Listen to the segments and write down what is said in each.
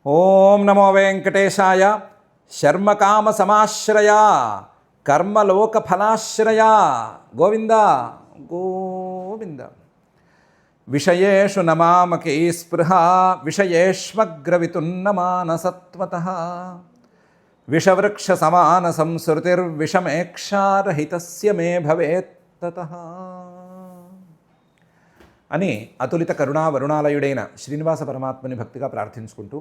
ఓం నమో వెంకటేశాయ. శర్మకామ సమాశ్రయ కర్మలోక ఫలాశ్రయ గోవింద గోవింద. విషయేషు నమామకీ స్పృహ విషయేష్మగ్రవితున్నమానసత్వతః. విషవృక్ష సమాన సంసృతిర్విషమేక్షారహితస్య మే భవేత్ తతః అని అతులిత కరుణా వరుణాలయుడైన శ్రీనివాస పరమాత్మని భక్తిగా ప్రార్థించుకుంటూ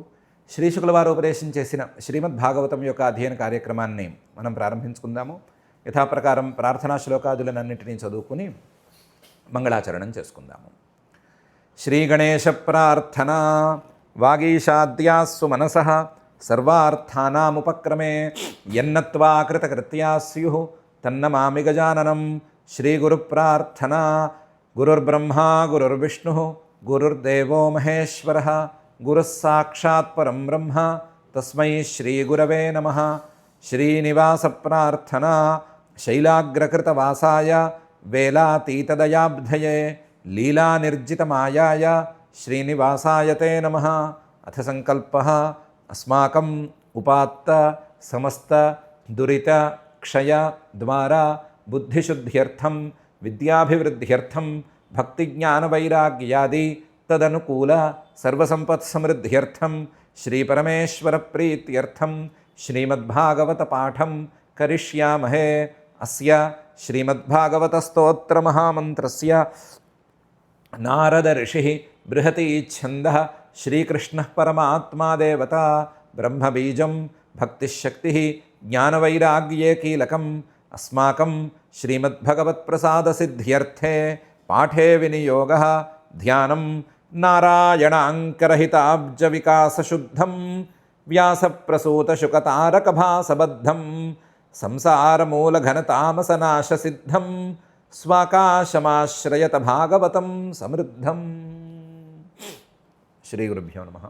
శ్రీ శుక్లవారు ఉపదేశం చేసిన శ్రీమద్ భాగవతం యొక్క అధ్యయన కార్యక్రమాన్ని మనం ప్రారంభించుకుందాము. యథాప్రకారం ప్రార్థనా శ్లోకాదులనన్నింటినీ చదువుకుని మంగళాచరణం చేసుకుందాము. శ్రీ గణేశ ప్రార్థన. వాగీషాద్యాస్సు మనసః సర్వార్థానాముపక్రమే యన్నత్వా కృతకృత్యా స్యుః తన్నమామి గజాననం. శ్రీ గురు ప్రార్థన. గురుర్బ్రహ్మా గురుర్విష్ణుః గురుర్దేవో మహేశ్వరః గురుః సాక్షాత్ పరం బ్రహ్మ తస్మై శ్రీ గురవే నమః. శ్రీనివాస ప్రార్థన. శైలాగ్రకృతవాసాయ వేలాతీతదయాబ్ధయే లీలానిర్జితమాయాయ శ్రీనివాసాయ తే నమః. అథ సంకల్పః అస్మాకం ఉపాత్త సమస్త దురిత క్షయ ద్వారా బుద్ధిశుద్ధ్యర్థం విద్యాభివృద్ధ్యర్థం భక్తిజ్ఞానవైరాగ్యాది తదనుకూల సర్వసంపత్సమృద్ధ్యర్థం శ్రీపరమేశ్వర ప్రీత్యర్థం శ్రీమద్భాగవత పాఠం కరిష్యామహే. అస్య శ్రీమద్భాగవత స్తోత్ర మహామంత్రస్య నారద ఋషి బృహతి ఛందః శ్రీకృష్ణ పరమాత్మా దేవత బ్రహ్మబీజం భక్తిశక్తి జ్ఞానవైరాగ్యే కీలకం. అస్మాకం శ్రీమద్భగవత్ప్రసాదసిద్ధ్యర్థే పాఠే వినియోగः ధ్యానం నారాయణాంకరహితాబ్జవికాసశుద్ధం వ్యాసప్రసూతశుకతారకభాసబద్ధం సంసారమూలఘనతామసనాశసిద్ధం స్వాకాశమాశ్రయత భాగవతం సమృద్ధం. శ్రీ గురుభ్యో నమః.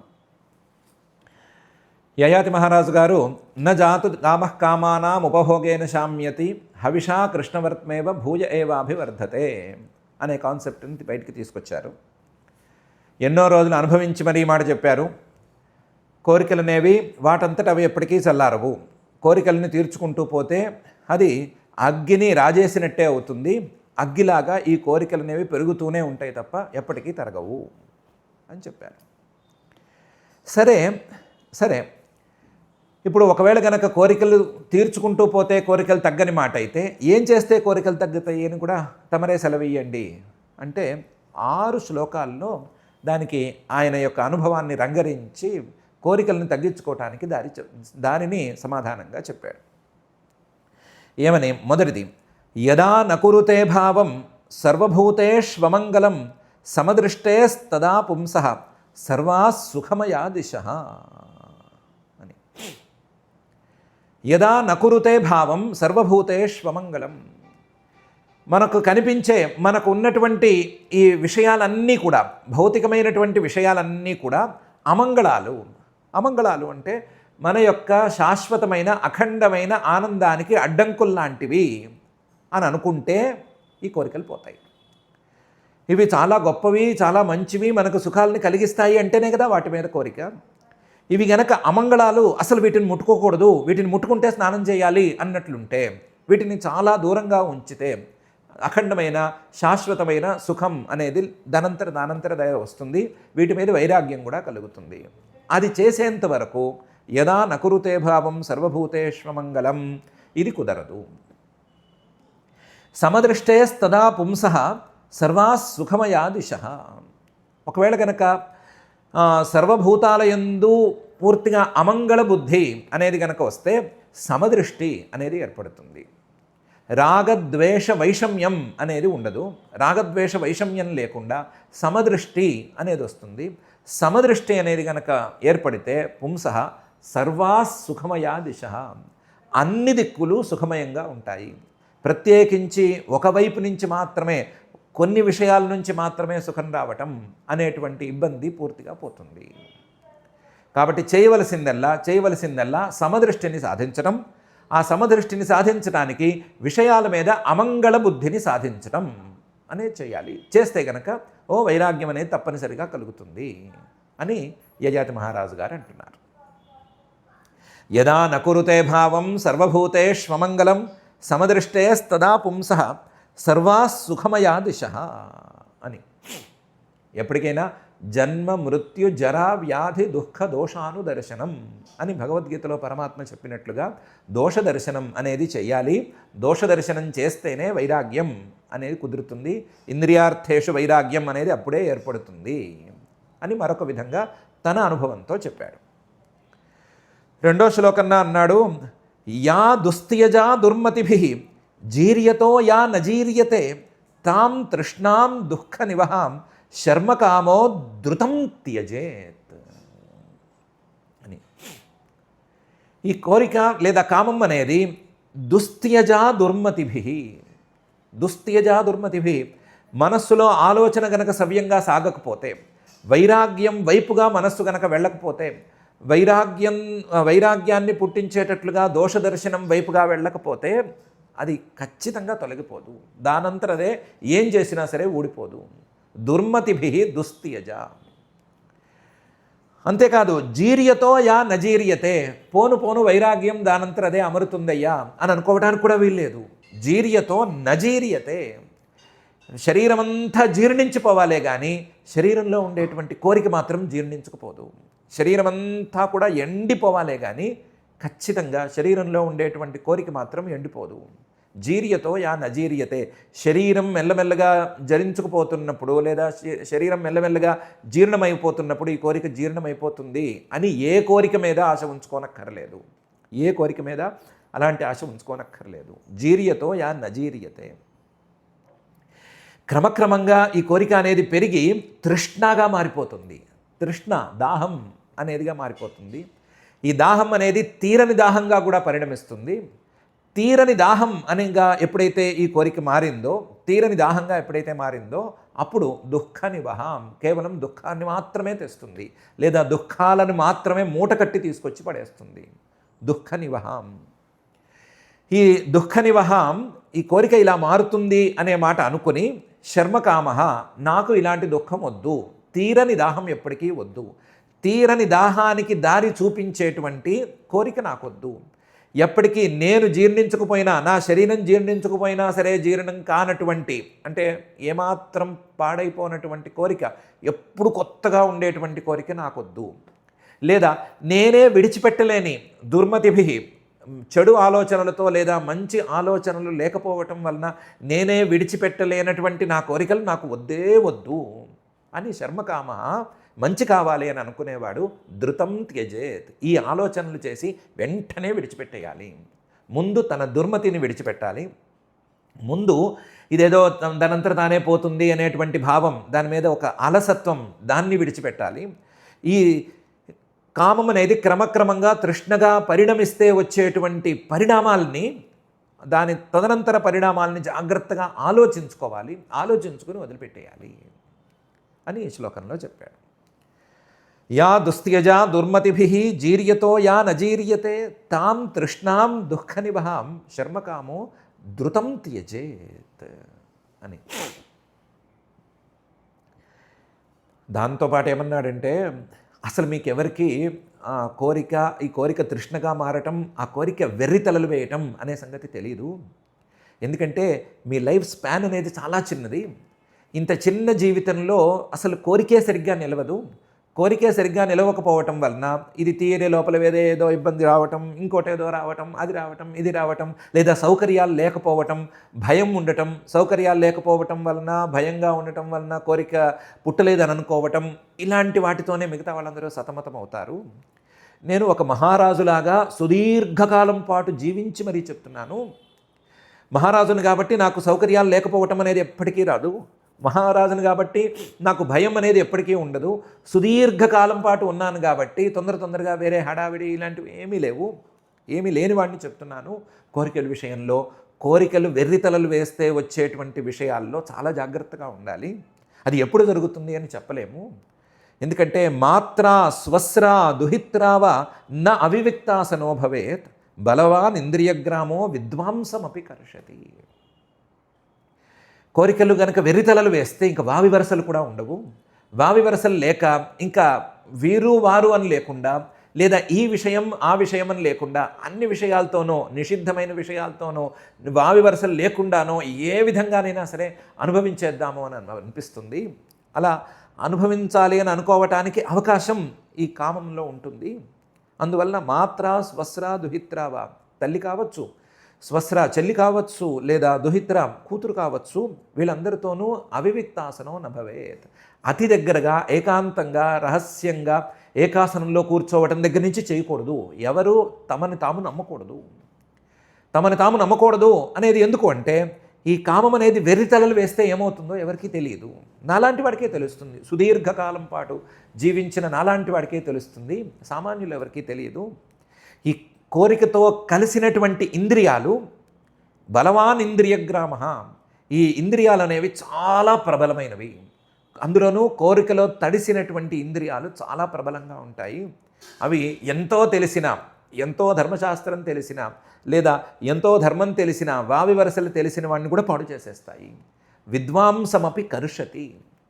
యయాతి మహారాజు గారు న జాతు కామః కామానాం ఉపభోగేన శామ్యతి హవిషా కృష్ణవర్త్మేవ భూయ ఏవాభివర్ధతే అనే కాన్సెప్ట్ని బయటికి తీసుకొచ్చారు. ఎన్నో రోజులు అనుభవించి మరీ మాట చెప్పారు. కోరికలు అనేవి వాటంతట అవి ఎప్పటికీ చల్లారవు. కోరికలను తీర్చుకుంటూ పోతే అది అగ్గిని రాజేసినట్టే అవుతుంది. అగ్గిలాగా ఈ కోరికలు అనేవి పెరుగుతూనే ఉంటాయి తప్ప ఎప్పటికీ తరగవు అని చెప్పారు. సరే ఇప్పుడు ఒకవేళ కనుక కోరికలు తీర్చుకుంటూ పోతే కోరికలు తగ్గని మాట అయితే ఏం చేస్తే కోరికలు తగ్గుతాయి అని కూడా తమరే సెలవియ్యండి అంటే 6 శ్లోకాల్లో దానికి ఆయన యొక్క అనుభవాన్ని రంగరించి కోరికలను తగ్గించుకోవటానికి దానిని సమాధానంగా చెప్పాడు. ఏమని? మొదటిది, యదా నకురుతే భావం సర్వభూతేష్వమంగళం సమదృష్టేస్తదా పుంసః సర్వా సుఖమయా దిశః అని. యదా నకురుతే భావం సర్వభూతేష్వమంగళం. మనకు కనిపించే మనకు ఉన్నటువంటి ఈ విషయాలన్నీ కూడా భౌతికమైనటువంటి విషయాలన్నీ కూడా అమంగళాలు అంటే మన యొక్క శాశ్వతమైన అఖండమైన ఆనందానికి అడ్డంకుల్లాంటివి అని అనుకుంటే ఈ కోరికలు పోతాయి. ఇవి చాలా గొప్పవి, చాలా మంచివి, మనకు సుఖాలని కలిగిస్తాయి అంటేనే కదా వాటి మీద కోరిక. ఇవి గనక అమంగళాలు, అసలు వీటిని ముట్టుకోకూడదు, వీటిని ముట్టుకుంటే స్నానం చేయాలి అన్నట్లుంటే, వీటిని చాలా దూరంగా ఉంచితే అఖండమైన శాశ్వతమైన సుఖం అనేది దానంతర దయ వస్తుంది. వీటి మీద వైరాగ్యం కూడా కలుగుతుంది. అది చేసేంత వరకు యదా నకురుతే భావం సర్వభూతేష్వమంగళం ఇది కుదరదు. సమదృష్టేస్తదా పుంసః సర్వా సుఖమయా దిశః. ఒకవేళ కనుక సర్వభూతాలయందు పూర్తిగా అమంగళ బుద్ధి అనేది కనుక వస్తే సమదృష్టి అనేది ఏర్పడుతుంది. రాగద్వేష వైషమ్యం అనేది ఉండదు. రాగద్వేష వైషమ్యం లేకుండా సమదృష్టి అనేది వస్తుంది. సమదృష్టి అనేది కనుక ఏర్పడితే పుంసః సర్వా సుఖమయా దిశః. అన్ని దిక్కులు సుఖమయంగా ఉంటాయి. ప్రత్యేకించి ఒకవైపు నుంచి మాత్రమే, కొన్ని విషయాల నుంచి మాత్రమే సుఖం రావటం అనేటువంటి ఇబ్బంది పూర్తిగా పోతుంది. కాబట్టి చేయవలసిందల్లా సమదృష్టిని సాధించడం. ఆ సమదృష్టిని సాధించడానికి విషయాల మీద అమంగళ బుద్ధిని సాధించడం అనేది చేయాలి. చేస్తే కనుక వైరాగ్యం అనేది తప్పనిసరిగా కలుగుతుంది అని యయాతి మహారాజు గారు అంటున్నారు. యదా నకురుతే భావం సర్వభూతేష్వమంగళం సమదృష్టేస్తదా పుంసః సర్వా సుఖమయా దిశః అని. ఎప్పటికైనా జన్మ మృత్యు జరా వ్యాధి దుఃఖ దోషాను దర్శనం అని భగవద్గీతలో పరమాత్మ చెప్పినట్లుగా దోష దర్శనం అనేది చెయ్యాలి. దోష దర్శనం చేస్తేనే వైరాగ్యం అనేది కుదురుతుంది. ఇంద్రియార్థేషు వైరాగ్యం అనేది అప్పుడే ఏర్పడుతుంది అని మరొక విధంగా తన అనుభవంతో చెప్పాడు. రెండో శ్లోకన్నా అన్నాడు, యా దుస్త్యజా దుర్మతిభిః జీర్యతో యా నజీర్యతే తాం తృష్ణాం దుఃఖ నివహాం శర్మకామో ధృతం త్యజేత్ అని. ఈ కోరిక లేదా కామం అనేది దుస్త్యజా దుర్మతిభిః. దుస్త్యజా దుర్మతిభిః మనస్సులో ఆలోచన గనక సవ్యంగా సాగకపోతే, వైరాగ్యం వైపుగా మనస్సు గనక వెళ్ళకపోతే, వైరాగ్యాన్ని పుట్టించేటట్లుగా దోషదర్శనం వైపుగా వెళ్ళకపోతే అది ఖచ్చితంగా తొలగిపోదు. దానంతరదే ఏం చేసినా సరే ఊడిపోదు. దుర్మతిభిః దుస్త్యజ. అంతేకాదు జీర్యతో యా నజీర్యతే, పోను పోను వైరాగ్యం దానంతరదే అమరుతుందయ్యా అని అనుకోవడానికి కూడా వీల్లేదు. జీర్యతో నజీర్యతే, శరీరమంతా జీర్ణించిపోవాలే కానీ శరీరంలో ఉండేటువంటి కోరిక మాత్రం జీర్ణించుకుపోదు. శరీరమంతా కూడా ఎండిపోవాలే కానీ ఖచ్చితంగా శరీరంలో ఉండేటువంటి కోరిక మాత్రం ఎండిపోదు. జీర్యతో యా నజీర్యతే, శరీరం మెల్లమెల్లగా జరించుకుపోతున్నప్పుడు లేదా శరీరం మెల్లమెల్లగా జీర్ణమైపోతున్నప్పుడు ఈ కోరిక జీర్ణమైపోతుంది అని ఏ కోరిక మీద ఆశ ఉంచుకోనక్కర్లేదు. ఏ కోరిక మీద అలాంటి ఆశ ఉంచుకోనక్కర్లేదు. జీర్యతో యా నజీర్యతే. క్రమక్రమంగా ఈ కోరిక అనేది పెరిగి తృష్ణగా మారిపోతుంది. తృష్ణ దాహం అనేదిగా మారిపోతుంది. ఈ దాహం అనేది తీరని దాహంగా కూడా పరిణమిస్తుంది. తీరని దాహం అనేగా ఎప్పుడైతే ఈ కోరిక మారిందో, తీరని దాహంగా ఎప్పుడైతే మారిందో అప్పుడు దుఃఖ నివహాం, కేవలం దుఃఖాన్ని మాత్రమే తెస్తుంది లేదా దుఃఖాలను మాత్రమే మూట కట్టి తీసుకొచ్చి పడేస్తుంది. దుఃఖ నివహాం. ఈ దుఃఖ నివహాం, ఈ కోరిక ఇలా మారుతుంది అనే మాట అనుకుని శర్మకామః, నాకు ఇలాంటి దుఃఖం వద్దు, తీరని దాహం ఎప్పటికీ వద్దు, తీరని దాహానికి దారి చూపించేటువంటి కోరిక నాకొద్దు. ఎప్పటికీ నేను జీర్ణించకపోయినా, నా శరీరం జీర్ణించకపోయినా సరే జీర్ణం కానటువంటి, అంటే ఏమాత్రం పాడైపోనటువంటి కోరిక, ఎప్పుడు కొత్తగా ఉండేటువంటి కోరిక నాకొద్దు. లేదా నేనే విడిచిపెట్టలేని దుర్మతిభిః, చెడు ఆలోచనలతో లేదా మంచి ఆలోచనలు లేకపోవటం వలన నేనే విడిచిపెట్టలేనటువంటి నా కోరికలు నాకు వద్దే వద్దు అని శర్మకామ, మంచి కావాలి అని అనుకునేవాడు ధృతం త్యజేత్, ఈ ఆలోచనలు చేసి వెంటనే విడిచిపెట్టేయాలి. ముందు తన దుర్మతిని విడిచిపెట్టాలి. ముందు ఇదేదో దానంతట తానే పోతుంది అనేటువంటి భావం, దాని మీద ఒక అలసత్వం, దాన్ని విడిచిపెట్టాలి. ఈ కామం అనేది క్రమక్రమంగా తృష్ణగా పరిణమిస్తే వచ్చేటువంటి పరిణామాలని, దాని తదనంతర పరిణామాలని జాగ్రత్తగా ఆలోచించుకోవాలి. ఆలోచించుకుని వదిలిపెట్టేయాలి అని ఈ శ్లోకంలో చెప్పాడు. యా దుస్త్యజా దుర్మతిభిః జీర్యతో యా నజీర్యతే తాం తృష్ణాం దుఃఖ నివహాం శర్మకామో ధృతం త్యజేత్ అని. దాంతోపాటు ఏమన్నాడంటే, అసలు మీకు ఎవరికి ఈ కోరిక తృష్ణగా మారటం, ఆ కోరిక వెర్రితలలు వేయటం అనే సంగతి తెలియదు. ఎందుకంటే మీ లైఫ్ స్పాన్ అనేది చాలా చిన్నది. ఇంత చిన్న జీవితంలో అసలు కోరికే సరిగ్గా నిలవదు. కోరికే సరిగ్గా నిలవకపోవటం వలన ఇది తీరే లోపల ఏదో ఇబ్బంది రావటం, ఇంకోటేదో రావటం, అది రావటం, ఇది రావటం, లేదా సౌకర్యాలు లేకపోవటం, భయం ఉండటం, సౌకర్యాలు లేకపోవటం వలన, భయంగా ఉండటం వలన కోరిక పుట్టలేదని అనుకోవటం, ఇలాంటి వాటితోనే మిగతా వాళ్ళందరూ సతమతం అవుతారు. నేను ఒక మహారాజులాగా సుదీర్ఘకాలం పాటు జీవించి మరీ చెప్తున్నాను. మహారాజును కాబట్టి నాకు సౌకర్యాలు లేకపోవటం అనేది ఎప్పటికీ రాదు. మహారాజును కాబట్టి నాకు భయం అనేది ఎప్పటికీ ఉండదు. సుదీర్ఘకాలం పాటు ఉన్నాను కాబట్టి తొందరగా వేరే హడావిడి ఇలాంటివి ఏమీ లేవు. ఏమీ లేని వాడిని చెప్తున్నాను. కోరికల విషయంలో, కోరికలు వెర్రితలలు వేస్తే వచ్చేటువంటి విషయాల్లో చాలా జాగ్రత్తగా ఉండాలి. అది ఎప్పుడు జరుగుతుంది అని చెప్పలేము. ఎందుకంటే మాత్రా స్వస్రా దుహిత్రావ న అవివిక్తాసనో భవేత్ బలవాన్ ఇంద్రియగ్రామో విద్వాంసమపి కర్షతి. కోరికలు కనుక వెర్రితలలు వేస్తే ఇంకా వావి వరసలు కూడా ఉండవు. వావి వరసలు లేక ఇంకా వీరు వారు అని లేకుండా లేదా ఈ విషయం ఆ విషయం అని లేకుండా అన్ని విషయాలతోనో, నిషిద్ధమైన విషయాలతోనో, వావి వరసలు లేకుండానో ఏ విధంగానైనా సరే అనుభవించేద్దాము అని అనిపిస్తుంది. అలా అనుభవించాలి అని అనుకోవటానికి అవకాశం ఈ కామంలో ఉంటుంది. అందువలన మాత్రా స్వస్ర దుహిత్రావా, తల్లి కావచ్చు, స్వస్ర చెల్లి కావచ్చు, లేదా దుహిత్ర కూతురు కావచ్చు, వీళ్ళందరితోనూ అవివిక్తాసనం నభవేత్. అతి దగ్గరగా ఏకాంతంగా రహస్యంగా ఏకాసనంలో కూర్చోవటం దగ్గర నుంచి చేయకూడదు. ఎవరు తమని తాము నమ్మకూడదు. తమని తాము నమ్మకూడదు అనేది ఎందుకు అంటే, ఈ కామం అనేది వెర్రితలలు వేస్తే ఏమవుతుందో ఎవరికీ తెలియదు. నాలాంటి వాడికే తెలుస్తుంది. సుదీర్ఘకాలం పాటు జీవించిన నాలాంటి వాడికే తెలుస్తుంది. సామాన్యులు ఎవరికీ తెలియదు. ఈ కోరికతో కలిసినటువంటి ఇంద్రియాలు బలవాన్ ఇంద్రియగ్రామ. ఈ ఇంద్రియాలు అనేవి చాలా ప్రబలమైనవి. అందులోనూ కోరికలో తడిసినటువంటి ఇంద్రియాలు చాలా ప్రబలంగా ఉంటాయి. అవి ఎంతో తెలిసిన, ఎంతో ధర్మశాస్త్రం తెలిసిన, లేదా ఎంతో ధర్మం తెలిసిన, వావి వరసలు తెలిసిన వాడిని కూడా పాడు చేసేస్తాయి. విద్వాంసమపి కరుషతి.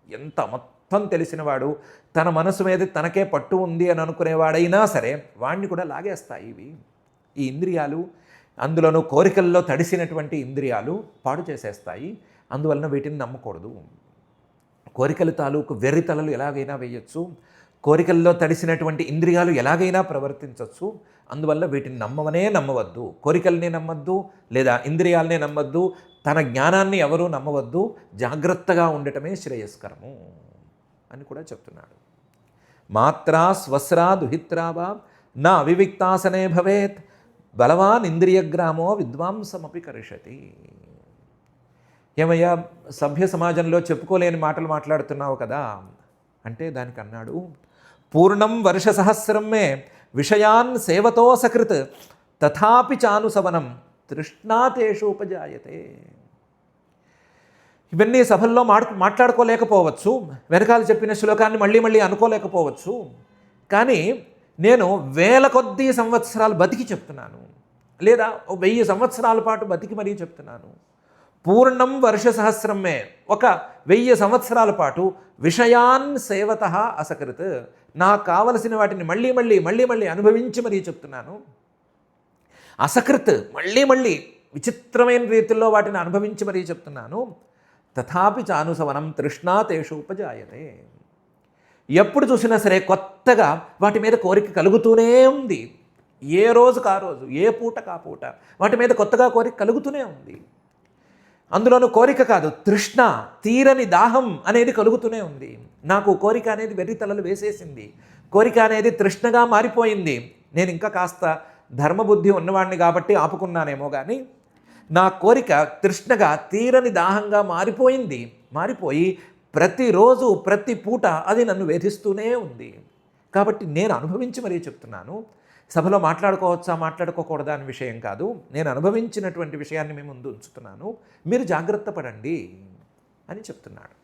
ఎంత మొత్తం తెలిసినవాడు, తన మనసు మీద తనకే పట్టు ఉంది అని అనుకునేవాడైనా సరే వాడిని కూడా లాగేస్తాయి ఇవి. ఈ ఇంద్రియాలు, అందులోనూ కోరికల్లో తడిసినటువంటి ఇంద్రియాలు పాడు చేసేస్తాయి. అందువలన వీటిని నమ్మకూడదు. కోరికల తాలూకు వెర్రితలలు ఎలాగైనా వేయచ్చు. కోరికల్లో తడిసినటువంటి ఇంద్రియాలు ఎలాగైనా ప్రవర్తించవచ్చు. అందువల్ల వీటిని నమ్మవద్దు. కోరికల్ని నమ్మద్దు, లేదా ఇంద్రియాలనే నమ్మద్దు. తన జ్ఞానాన్ని ఎవరూ నమ్మవద్దు. జాగ్రత్తగా ఉండటమే శ్రేయస్కరము అని కూడా చెప్తున్నాడు. మాత్రా స్వస్రా దుహిత్రావా నా అవివిక్తాసనే భవేత్ బలవాన్ ఇంద్రియగ్రామో విద్వాంసమపి కరిషతి. ఏమయ్యా, సభ్య సమాజంలో చెప్పుకోలేని మాటలు మాట్లాడుతున్నావు కదా అంటే దానికి అన్నాడు, పూర్ణం వర్ష సహస్రం మే విషయాన్ సేవతో సకృత్ తథాపి చానుసవనం తృష్ణాతేషు ఉపజాయతే. ఇవన్నీ సభల్లో మాట్లాడుకోలేకపోవచ్చు, వెనకాల చెప్పిన శ్లోకాన్ని మళ్ళీ మళ్ళీ అనుకోలేకపోవచ్చు, కానీ నేను వేల కొద్దీ సంవత్సరాలు బతికి చెప్తున్నాను, లేదా 1000 సంవత్సరాల పాటు బతికి మరీ చెప్తున్నాను. పూర్ణం వర్ష సహస్రమే, ఒక 1000 సంవత్సరాల పాటు విషయాన్ సేవత అసకృత్, నాకు కావలసిన వాటిని మళ్ళీ మళ్ళీ అనుభవించి మరీ చెప్తున్నాను. అసకృత్, మళ్ళీ విచిత్రమైన రీతిలో వాటిని అనుభవించి మరీ చెప్తున్నాను. తథాపి చానుసవనం తృష్ణాతేషు ఉపజాయతే. ఎప్పుడు చూసినా సరే కొత్తగా వాటి మీద కోరిక కలుగుతూనే ఉంది. ఏ రోజుకు ఆ రోజు, ఏ పూటకు ఆ పూట వాటి మీద కొత్తగా కోరిక కలుగుతూనే ఉంది. అందులోనూ కోరిక కాదు, తృష్ణ, తీరని దాహం అనేది కలుగుతూనే ఉంది. నాకు కోరిక అనేది వెర్రితలలు వేసేసింది. కోరిక అనేది తృష్ణగా మారిపోయింది. నేను ఇంకా కాస్త ధర్మబుద్ధి ఉన్నవాడిని కాబట్టి ఆపుకున్నానేమో కానీ నా కోరిక తృష్ణగా, తీరని దాహంగా మారిపోయి ప్రతిరోజు ప్రతి పూట అది నన్ను వేధిస్తూనే ఉంది. కాబట్టి నేను అనుభవించి మరీ చెప్తున్నాను. సభలో మాట్లాడుకోవచ్చా మాట్లాడుకోకూడదా అనే విషయం కాదు, నేను అనుభవించినటువంటి విషయాన్ని మీ ముందు ఉంచుతున్నాను, మీరు జాగ్రత్త పడండి అని చెప్తున్నాడు.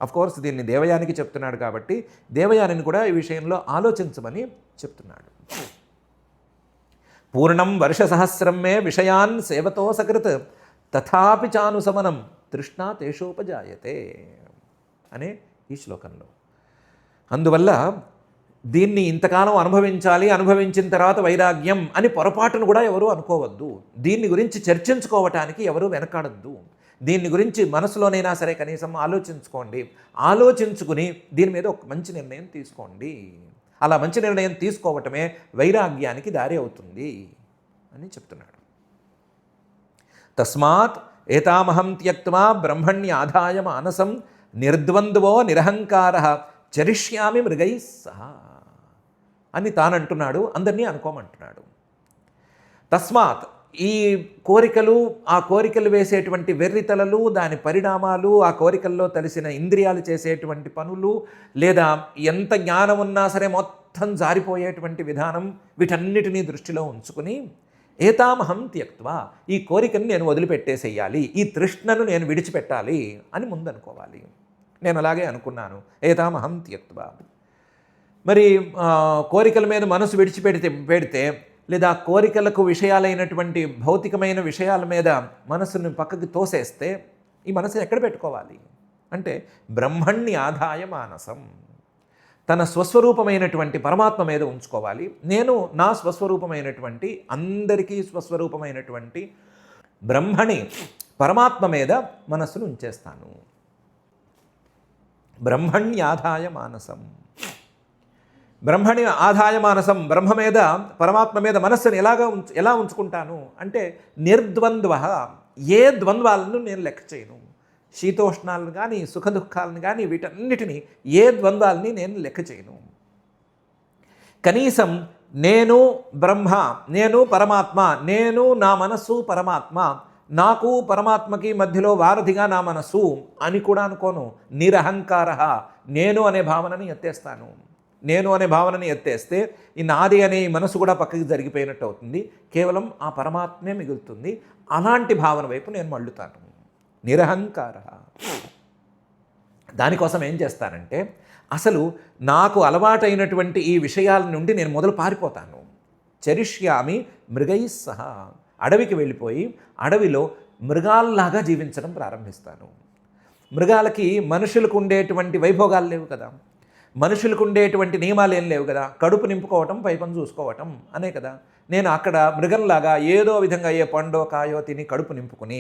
అఫ్కోర్స్ దీన్ని దేవయానికి చెప్తున్నాడు కాబట్టి దేవయానిని కూడా ఈ విషయంలో ఆలోచించమని చెప్తున్నాడు. పూర్ణం వర్ష సహస్రం మే విషయాన్ సేవతో సకృత్ తథాపి చానుసమనం తృష్ణా తేషోపజాయతే అనే ఈ శ్లోకంలో. అందువల్ల దీన్ని ఇంతకాలం అనుభవించిన తర్వాత వైరాగ్యం అని పొరపాటును కూడా ఎవరూ అనుకోవద్దు. దీన్ని గురించి చర్చించుకోవటానికి ఎవరూ వెనకాడద్దు. దీన్ని గురించి మనసులోనైనా సరే కనీసం ఆలోచించుకోండి. ఆలోచించుకుని దీని మీద ఒక మంచి నిర్ణయం తీసుకోండి. అలా మంచి నిర్ణయం తీసుకోవటమే వైరాగ్యానికి దారి అవుతుంది అని చెప్తున్నాడు. తస్మాత్ ఏతామహం త్యక్త్వా బ్రహ్మణ్యాధాయ మానసం నిర్ద్వంద్వో నిరహంకారః చరిష్యామి మృగైః సహా అని తానంటున్నాడు. అందరినీ అనుకోమంటున్నాడు. తస్మాత్, ఈ కోరికలు, ఆ కోరికలు వేసేటువంటి వెర్రితలలు, దాని పరిణామాలు, ఆ కోరికల్లో తెలిసిన ఇంద్రియాలు చేసేటువంటి పనులు, లేదా ఎంత జ్ఞానం ఉన్నా సరే మొత్తం జారిపోయేటువంటి విధానం, వీటన్నిటినీ దృష్టిలో ఉంచుకుని ఏతామహం త్యక్త్వా, ఈ కోరికను నేను వదిలిపెట్టేసేయాలి, ఈ తృష్ణను నేను విడిచిపెట్టాలి అని ముందనుకోవాలి. నేను అలాగే అనుకున్నాను, ఏతామహం త్యక్త్వా. మరి కోరికల మీద మనసు విడిచిపెడితే లేదా కోరికలకు విషయాలైనటువంటి భౌతికమైన విషయాల మీద మనసును పక్కకి తోసేస్తే ఈ మనసుని ఎక్కడ పెట్టుకోవాలి అంటే బ్రహ్మణ్ణి ఆదాయ మానసం, తన స్వస్వరూపమైనటువంటి పరమాత్మ మీద ఉంచుకోవాలి. నేను నా స్వస్వరూపమైనటువంటి, అందరికీ స్వస్వరూపమైనటువంటి బ్రహ్మని పరమాత్మ మీద మనస్సును ఉంచేస్తాను. బ్రహ్మణ్యాధాయ మానసం, బ్రహ్మణి ఆదాయ మానసం, బ్రహ్మ మీద పరమాత్మ మీద మనస్సును ఎలా ఉంచుకుంటాను అంటే నిర్ద్వంద్వ, ఏ ద్వంద్వాలను నేను లెక్క చేయను. శీతోష్ణాలను కానీ సుఖ దుఃఖాలను కానీ వీటన్నిటినీ, ఏ ద్వంద్వాలని నేను లెక్క చేయను. కనీసం నేను బ్రహ్మ, నేను పరమాత్మ, నేను నా మనస్సు పరమాత్మ, నాకు పరమాత్మకి మధ్యలో వారధిగా నా మనస్సు అని కూడా అనుకోను. నిరహంకార, నేను అనే భావనని ఎత్తేస్తాను. నేను అనే భావనని ఎత్తేస్తే ఈ నాది అనే మనసు కూడా పక్కకి జరిగిపోయినట్టు అవుతుంది. కేవలం ఆ పరమాత్మే మిగులుతుంది. అలాంటి భావన వైపు నేను మళ్ళుతాను. నిరహంకార. దానికోసం ఏం చేస్తానంటే, అసలు నాకు అలవాటైనటువంటి ఈ మృగయాల నుండి నేను మొదలు పారిపోతాను. చరిష్యామి మృగై సహా, అడవికి వెళ్ళిపోయి అడవిలో మృగాల్లాగా జీవించడం ప్రారంభిస్తాను. మృగాలకి మనుషులకు ఉండేటువంటి వైభోగాలు లేవు కదా, మనుషులకు ఉండేటువంటి నియమాలు ఏం లేవు కదా. కడుపు నింపుకోవటం, పైపని చూసుకోవటం అనే కదా. నేను అక్కడ మృగంలాగా ఏదో విధంగా ఏ పండో కాయో తిని కడుపు నింపుకుని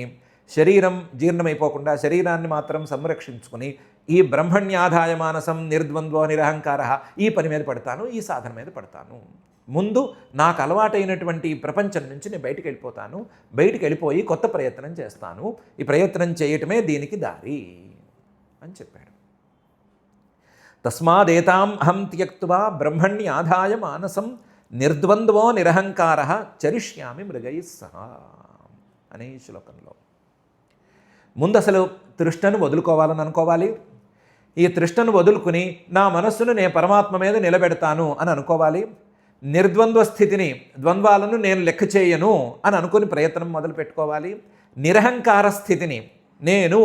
శరీరం జీర్ణమైపోకుండా శరీరాన్ని మాత్రం సంరక్షించుకుని ఈ బ్రహ్మణ్యాధాయ మానసం నిర్ద్వంద్వ నిరహంకార ఈ పని మీద పడతాను, ఈ సాధన మీద పడతాను. ముందు నాకు అలవాటైనటువంటి ప్రపంచం నుంచి నేను బయటికి వెళ్ళిపోతాను. బయటికి వెళ్ళిపోయి కొత్త ప్రయత్నం చేస్తాను. ఈ ప్రయత్నం చేయటమే దీనికి దారి అని చెప్పాడు. తస్మాదేతాం అహం త్యక్త్వా బ్రహ్మణ్యాధాయ మానసం నిర్ద్వంద్వో నిరహంకార చరిష్యామి మృగై సహా అనే శ్లోకంలో ముందు అసలు తృష్ణను వదులుకోవాలని అనుకోవాలి. ఈ తృష్ణను వదులుకుని నా మనస్సును నేను పరమాత్మ మీద నిలబెడతాను అని అనుకోవాలి. నిర్ద్వంద్వ స్థితిని, ద్వంద్వాలను నేను లెక్క చేయను అని అనుకుని ప్రయత్నం మొదలు పెట్టుకోవాలి. నిరహంకార స్థితిని, నేను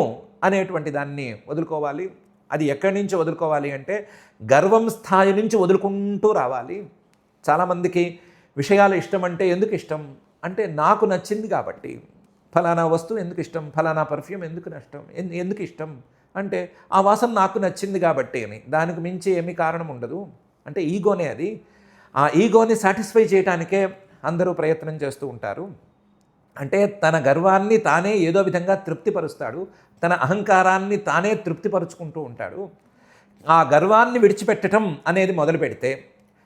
అనేటువంటి దాన్ని వదులుకోవాలి. అది ఎక్కడి నుంచి వదులుకోవాలి అంటే గర్వం స్థాయి నుంచి వదులుకుంటూ రావాలి. చాలామందికి విషయాలు ఇష్టం అంటే ఎందుకు ఇష్టం అంటే నాకు నచ్చింది కాబట్టి. ఫలానా వస్తువు ఎందుకు ఇష్టం, ఫలానా పర్ఫ్యూమ్ ఎందుకు ఇష్టం అంటే ఆ వాసన నాకు నచ్చింది కాబట్టి అని. దానికి మించి ఏమీ కారణం ఉండదు. అంటే ఈగోనే అది. ఆ ఈగోని సాటిస్ఫై చేయడానికే అందరూ ప్రయత్నం చేస్తూ ఉంటారు. అంటే తన గర్వాన్ని తానే ఏదో విధంగా తృప్తిపరుస్తాడు, తన అహంకారాన్ని తానే తృప్తిపరుచుకుంటూ ఉంటాడు. ఆ గర్వాన్ని విడిచిపెట్టడం అనేది మొదలు పెడితే,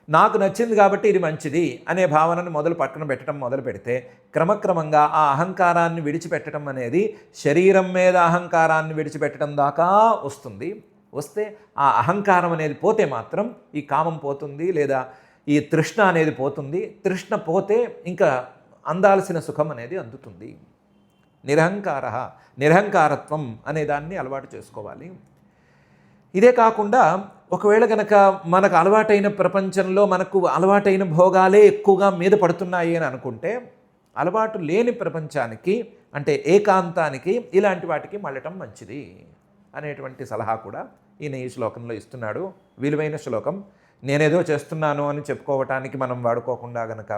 నాకు నచ్చింది కాబట్టి ఇది మంచిది అనే భావనను పక్కన పెట్టడం మొదలు పెడితే క్రమక్రమంగా ఆ అహంకారాన్ని విడిచిపెట్టడం అనేది శరీరం మీద అహంకారాన్ని విడిచిపెట్టడం దాకా వస్తుంది. వస్తే ఆ అహంకారం అనేది పోతే మాత్రం ఈ కామం పోతుంది, లేదా ఈ తృష్ణ అనేది పోతుంది. తృష్ణ పోతే ఇంకా అందాల్సిన సుఖం అనేది అందుతుంది. నిరహంకారత్వం అనే దాన్ని అలవాటు చేసుకోవాలి. ఇదే కాకుండా ఒకవేళ కనుక మనకు అలవాటైన ప్రపంచంలో మనకు అలవాటైన భోగాలే ఎక్కువగా మీద పడుతున్నాయి అని అనుకుంటే, అలవాటు లేని ప్రపంచానికి అంటే ఏకాంతానికి ఇలాంటి వాటికి మళ్ళటం మంచిది అనేటువంటి సలహా కూడా ఈయన ఈ శ్లోకంలో ఇస్తున్నాడు. విలువైన శ్లోకం. నేనేదో చేస్తున్నాను అని చెప్పుకోవటానికి మనం వాడుకోకుండా గనక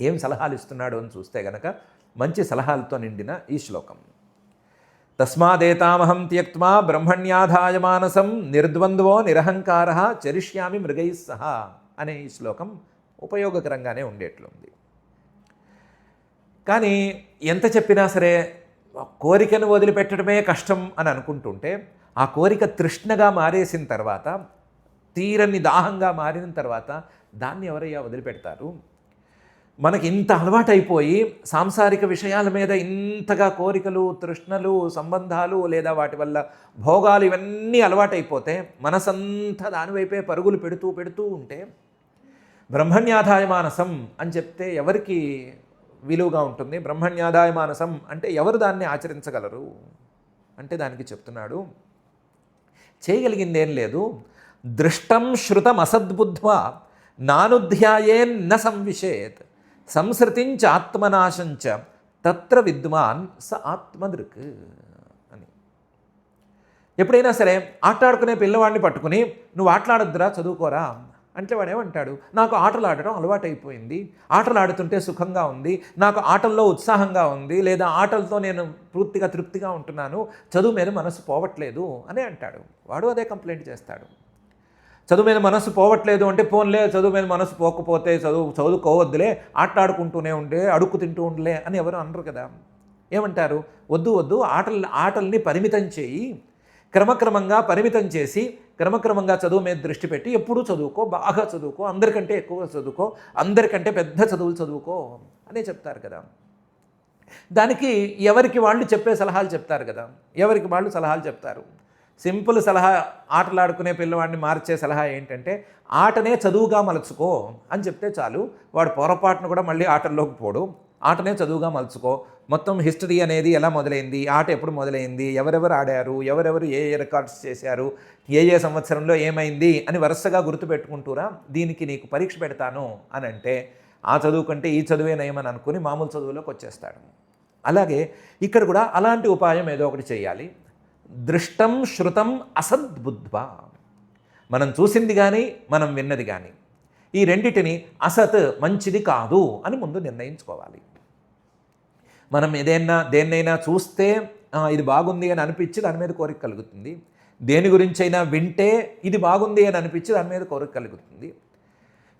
ఏం సలహాలు ఇస్తున్నాడు అని చూస్తే గనక మంచి సలహాలతో నిండిన ఈ శ్లోకం. తస్మాదేతామహం త్యక్త్వా బ్రహ్మణ్యాధాయ మానసం నిర్ద్వంద్వో నిరహంకార చరిష్యామి మృగై సహా అనే ఈ శ్లోకం ఉపయోగకరంగానే ఉండేట్లుంది. కానీ ఎంత చెప్పినా సరే కోరికను వదిలిపెట్టడమే కష్టం అని అనుకుంటుంటే, ఆ కోరిక తృష్ణగా మారేసిన తర్వాత, తీరని దాహంగా మారిన తర్వాత దాన్ని ఎవరయ్యా వదిలిపెడతారు? మనకి ఇంత అలవాటైపోయి సాంసారిక విషయాల మీద ఇంతగా కోరికలు, తృష్ణలు, సంబంధాలు లేదా వాటి వల్ల భోగాలు ఇవన్నీ అలవాటైపోతే మనసంతా దానివైపే పరుగులు పెడుతూ ఉంటే బ్రహ్మణ్యాధాయ మానసం అని చెప్తే ఎవరికి విలువగా ఉంటుంది? బ్రహ్మణ్యాధాయ మానసం అంటే ఎవరు దాన్ని ఆచరించగలరు అంటే దానికి చెప్తున్నాడు, చేయగలిగిందేం లేదు. దృష్టం శృతం అసద్బుద్ధ్వా నానుధ్యాయేన్న సంవిశేత్ సంసృతించ ఆత్మనాశంచ తత్ర విద్వాన్ స ఆత్మదృక్ అని. ఎప్పుడైనా సరే ఆటలాడుకునే పిల్లవాడిని పట్టుకుని నువ్వు ఆటలాడొద్దురా, చదువుకోరా అంటే వాడేమంటాడు, నాకు ఆటలు ఆడటం అలవాటైపోయింది, ఆటలు ఆడుతుంటే సుఖంగా ఉంది, నాకు ఆటల్లో ఉత్సాహంగా ఉంది, లేదా ఆటలతో నేను పూర్తిగా తృప్తిగా ఉంటున్నాను, చదువు మీద మనసు పోవట్లేదు అని అంటాడు. వాడు అదే కంప్లైంట్ చేస్తాడు. చదువు మీద మనసు పోవట్లేదు అంటే పోన్లే, చదువు మీద మనసు పోకపోతే చదువుకోవద్దులే, ఆటలాడుకుంటూనే ఉండే, అడుక్కు తింటూ ఉండలే అని ఎవరు అనరు కదా. ఏమంటారు? వద్దు వద్దు, ఆటల్ని పరిమితం చేయి, క్రమక్రమంగా పరిమితం చేసి క్రమక్రమంగా చదువు మీద దృష్టి పెట్టి ఎప్పుడూ చదువుకో, బాగా చదువుకో, అందరికంటే ఎక్కువగా చదువుకో, అందరికంటే పెద్ద చదువులు చదువుకో అనే చెప్తారు కదా. దానికి ఎవరికి వాళ్ళు చెప్పే సలహాలు చెప్తారు కదా, ఎవరికి వాళ్ళు సలహాలు చెప్తారు. సింపుల్ సలహా, ఆటలాడుకునే పిల్లవాడిని మార్చే సలహా ఏంటంటే ఆటనే చదువుగా మలుచుకో అని చెప్తే చాలు, వాడు పొరపాటును కూడా మళ్ళీ ఆటల్లోకి పోడు. ఆటనే చదువుగా మలుచుకో, మొత్తం హిస్టరీ అనేది ఎలా మొదలైంది, ఆట ఎప్పుడు మొదలైంది, ఎవరెవరు ఆడారు, ఎవరెవరు ఏ ఏ రికార్డ్స్ చేశారు, ఏ ఏ సంవత్సరంలో ఏమైంది అని వరుసగా గుర్తుపెట్టుకుంటూరా, దీనికి నీకు పరీక్ష పెడతాను అని అంటే ఆ చదువు కంటే ఈ చదువే నయమని అనుకుని మామూలు చదువులోకి వచ్చేస్తాడు. అలాగే ఇక్కడ కూడా అలాంటి ఉపాయం ఏదో ఒకటి చేయాలి. దృష్టం శృతం అసద్బుద్ధ్వా, మనం చూసింది కానీ మనం విన్నది కానీ ఈ రెండిటిని అసత్, మంచిది కాదు అని ముందు నిర్ణయించుకోవాలి. మనం దేన్నైనా చూస్తే ఇది బాగుంది అని అనిపించి దాని మీద కోరిక కలుగుతుంది, దేని గురించైనా వింటే ఇది బాగుంది అని అనిపించి దాని మీద కోరిక కలుగుతుంది.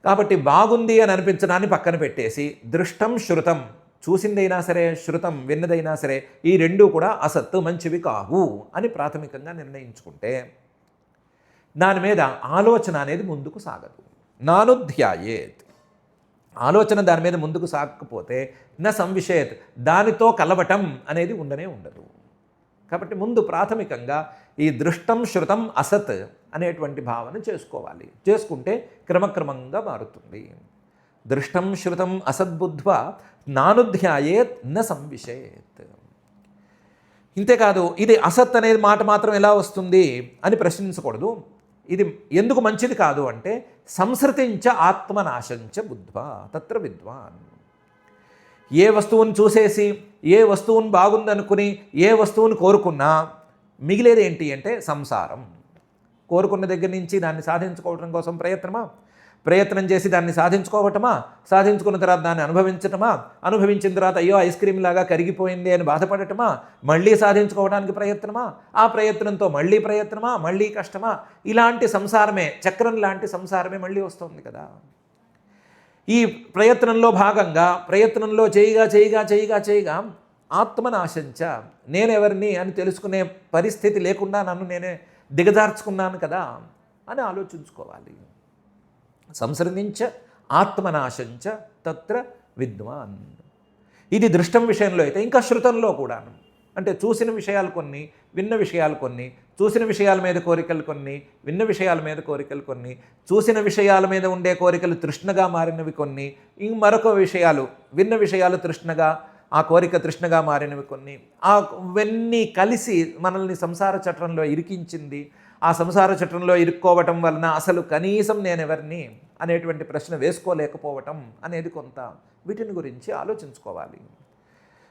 కాబట్టి బాగుంది అని అనిపించడాన్ని పక్కన పెట్టేసి దృష్టం శృతం, చూసిందైనా సరే శృతం విన్నదైనా సరే ఈ రెండూ కూడా అసత్తు, మంచివి కావు అని ప్రాథమికంగా నిర్ణయించుకుంటే దాని మీద ఆలోచన అనేది ముందుకు సాగదు. నానుధ్యాయేత్, ఆలోచన దాని మీద ముందుకు సాగకపోతే నా సంవిషేత్, దానితో కలవటం అనేది ఉండనే ఉండదు. కాబట్టి ముందు ప్రాథమికంగా ఈ దృష్టం శృతం అసత్ అనేటువంటి భావన చేసుకోవాలి. చేసుకుంటే క్రమక్రమంగా మారుతుంది. దృష్టం శృతం అసద్బుద్ధ్వా నానుధ్యాయేత్ న సంవిషేత్. ఇంతేకాదు, ఇది అసత్ అనేది మాట మాత్రం ఎలా వస్తుంది అని ప్రశ్నించకూడదు. ఇది ఎందుకు మంచిది కాదు అంటే సంసృతించ ఆత్మనాశంచ బుద్ధ్వా తత్ర విద్వాన్. ఏ వస్తువుని చూసేసి ఏ వస్తువుని బాగుందనుకుని ఏ వస్తువుని కోరుకున్నా మిగిలేది ఏంటి అంటే సంసారం. కోరుకున్న దగ్గర నుంచి దాన్ని సాధించుకోవటం కోసం ప్రయత్నం చేసి దాన్ని సాధించుకోవటమా, సాధించుకున్న తర్వాత దాన్ని అనుభవించటమా, అనుభవించిన తర్వాత అయ్యో ఐస్ క్రీమ్ లాగా కరిగిపోయింది అని బాధపడటమా, మళ్ళీ సాధించుకోవడానికి ప్రయత్నమా, ఆ ప్రయత్నంతో మళ్ళీ ప్రయత్నమా, మళ్ళీ కష్టమా, ఇలాంటి సంసారమే, చక్రం లాంటి సంసారమే మళ్ళీ వస్తుంది కదా. ఈ ప్రయత్నంలో భాగంగా ప్రయత్నంలో చేయగా ఆత్మనాశంచ, నేనెవరిని అని తెలుసుకునే పరిస్థితి లేకుండా నన్ను నేనే దిగజార్చుకున్నాను కదా అని ఆలోచించుకోవాలి. సంసృతించ ఆత్మనాశంచ తత్ర విద్వాన్. ఇది దృష్టం విషయంలో అయితే ఇంకా శృతంలో కూడా, అంటే చూసిన విషయాలు కొన్ని, విన్న విషయాలు కొన్ని, చూసిన విషయాల మీద కోరికలు కొన్ని, విన్న విషయాల మీద కోరికలు కొన్ని, చూసిన విషయాల మీద ఉండే కోరికలు తృష్ణగా మారినవి కొన్ని, మరొక విషయాలు విన్న విషయాలు తృష్ణగా, ఆ కోరిక తృష్ణగా మారినవి కొన్ని, అవన్నీ కలిసి మనల్ని సంసార చట్రంలో ఇరికించింది. ఆ సంసార చట్రంలో ఇరుక్కోవటం వలన అసలు కనీసం నేనెవరిని అనేటువంటి ప్రశ్న వేసుకోలేకపోవటం అనేది కొంత, వీటిని గురించి ఆలోచించుకోవాలి.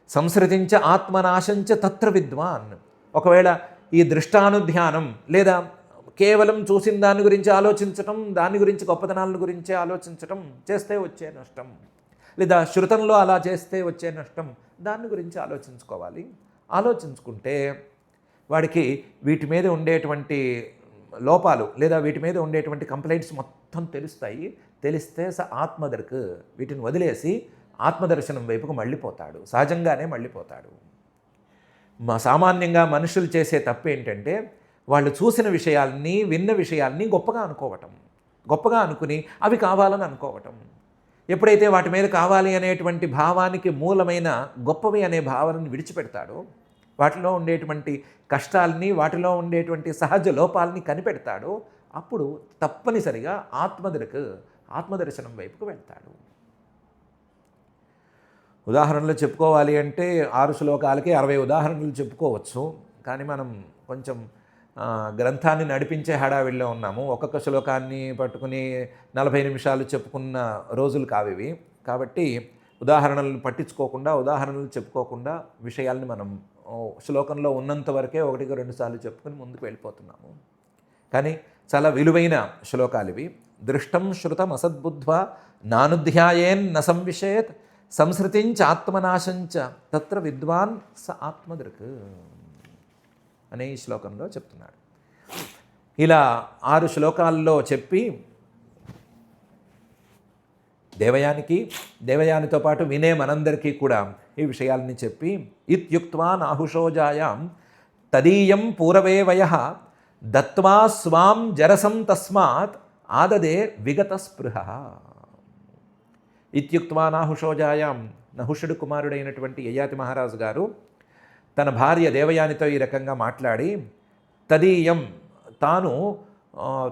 సంసృతించ ఆత్మనాశంచ తత్ర విద్వాన్. ఒకవేళ ఈ దృష్టానుధ్యానం లేదా కేవలం చూసిన దాని గురించి ఆలోచించటం, దాని గురించి గొప్పతనాల గురించే ఆలోచించటం చేస్తే వచ్చే నష్టం, లేదా శృతంలో అలా చేస్తే వచ్చే నష్టం, దాని గురించి ఆలోచించుకోవాలి. ఆలోచించుకుంటే వాడికి వీటి మీద ఉండేటువంటి లోపాలు లేదా వీటి మీద ఉండేటువంటి కంప్లైంట్స్ మొత్తం తెలుస్తాయి. తెలిస్తే ఆత్మదర్క్, వీటిని వదిలేసి ఆత్మదర్శనం వైపుకు మళ్ళీపోతాడు, సహజంగానే మళ్ళీపోతాడు. సామాన్యంగా మనుషులు చేసే తప్పు ఏంటంటే వాళ్ళు చూసిన విషయాల్ని, విన్న విషయాల్ని గొప్పగా అనుకోవటం, గొప్పగా అనుకుని అవి కావాలని అనుకోవటం. ఎప్పుడైతే వాటి మీద కావాలి అనేటువంటి భావానికి మూలమైన గొప్పవి అనే భావనను విడిచిపెడతాడో, వాటిలో ఉండేటువంటి కష్టాలని, వాటిలో ఉండేటువంటి సహజ లోపాలని కనిపెడతాడో, అప్పుడు తప్పనిసరిగా ఆత్మదర్శనం వైపుకు వెళ్తాడు. ఉదాహరణలు చెప్పుకోవాలి అంటే 6 శ్లోకాలకి 60 ఉదాహరణలు చెప్పుకోవచ్చు. కానీ మనం కొంచెం గ్రంథాన్ని నడిపించే హడావిడిలో ఉన్నాము. ఒక్కొక్క శ్లోకాన్ని పట్టుకుని 40 నిమిషాలు చెప్పుకున్న రోజులు కావివి. కాబట్టి ఉదాహరణలను పట్టించుకోకుండా, ఉదాహరణలు చెప్పుకోకుండా విషయాల్ని మనం శ్లోకంలో ఉన్నంత వరకే 1-2 సార్లు చెప్పుకుని ముందుకు వెళ్ళిపోతున్నాము. కానీ చాలా విలువైన శ్లోకాలు ఇవి. దృష్టం శృతం అసద్బుద్ధ్వా నానుధ్యాయేన్ న సంవిషేత్ సంసృతించ ఆత్మనాశంచ తత్ర విద్వాన్ స ఆత్మదృక్ అనే ఈ శ్లోకంలో చెప్తున్నాడు. ఇలా 6 శ్లోకాల్లో చెప్పి దేవయానితో పాటు వినే మనందరికీ కూడా ఈ విషయాలని చెప్పి ఇత్యుక్త్వా నాహుషోజాయాం తదీయం పూరవే వయః దత్వా స్వాం జరసం తస్మాత్ ఆదదే విగత స్పృహ. ఇత్యుక్త్వా నాహుషోజాయాం, నహుషుడు కుమారుడైనటువంటి యయాతి మహారాజు గారు తన భార్య దేవయానితో ఈ రకంగా మాట్లాడి, తదీయం, తాను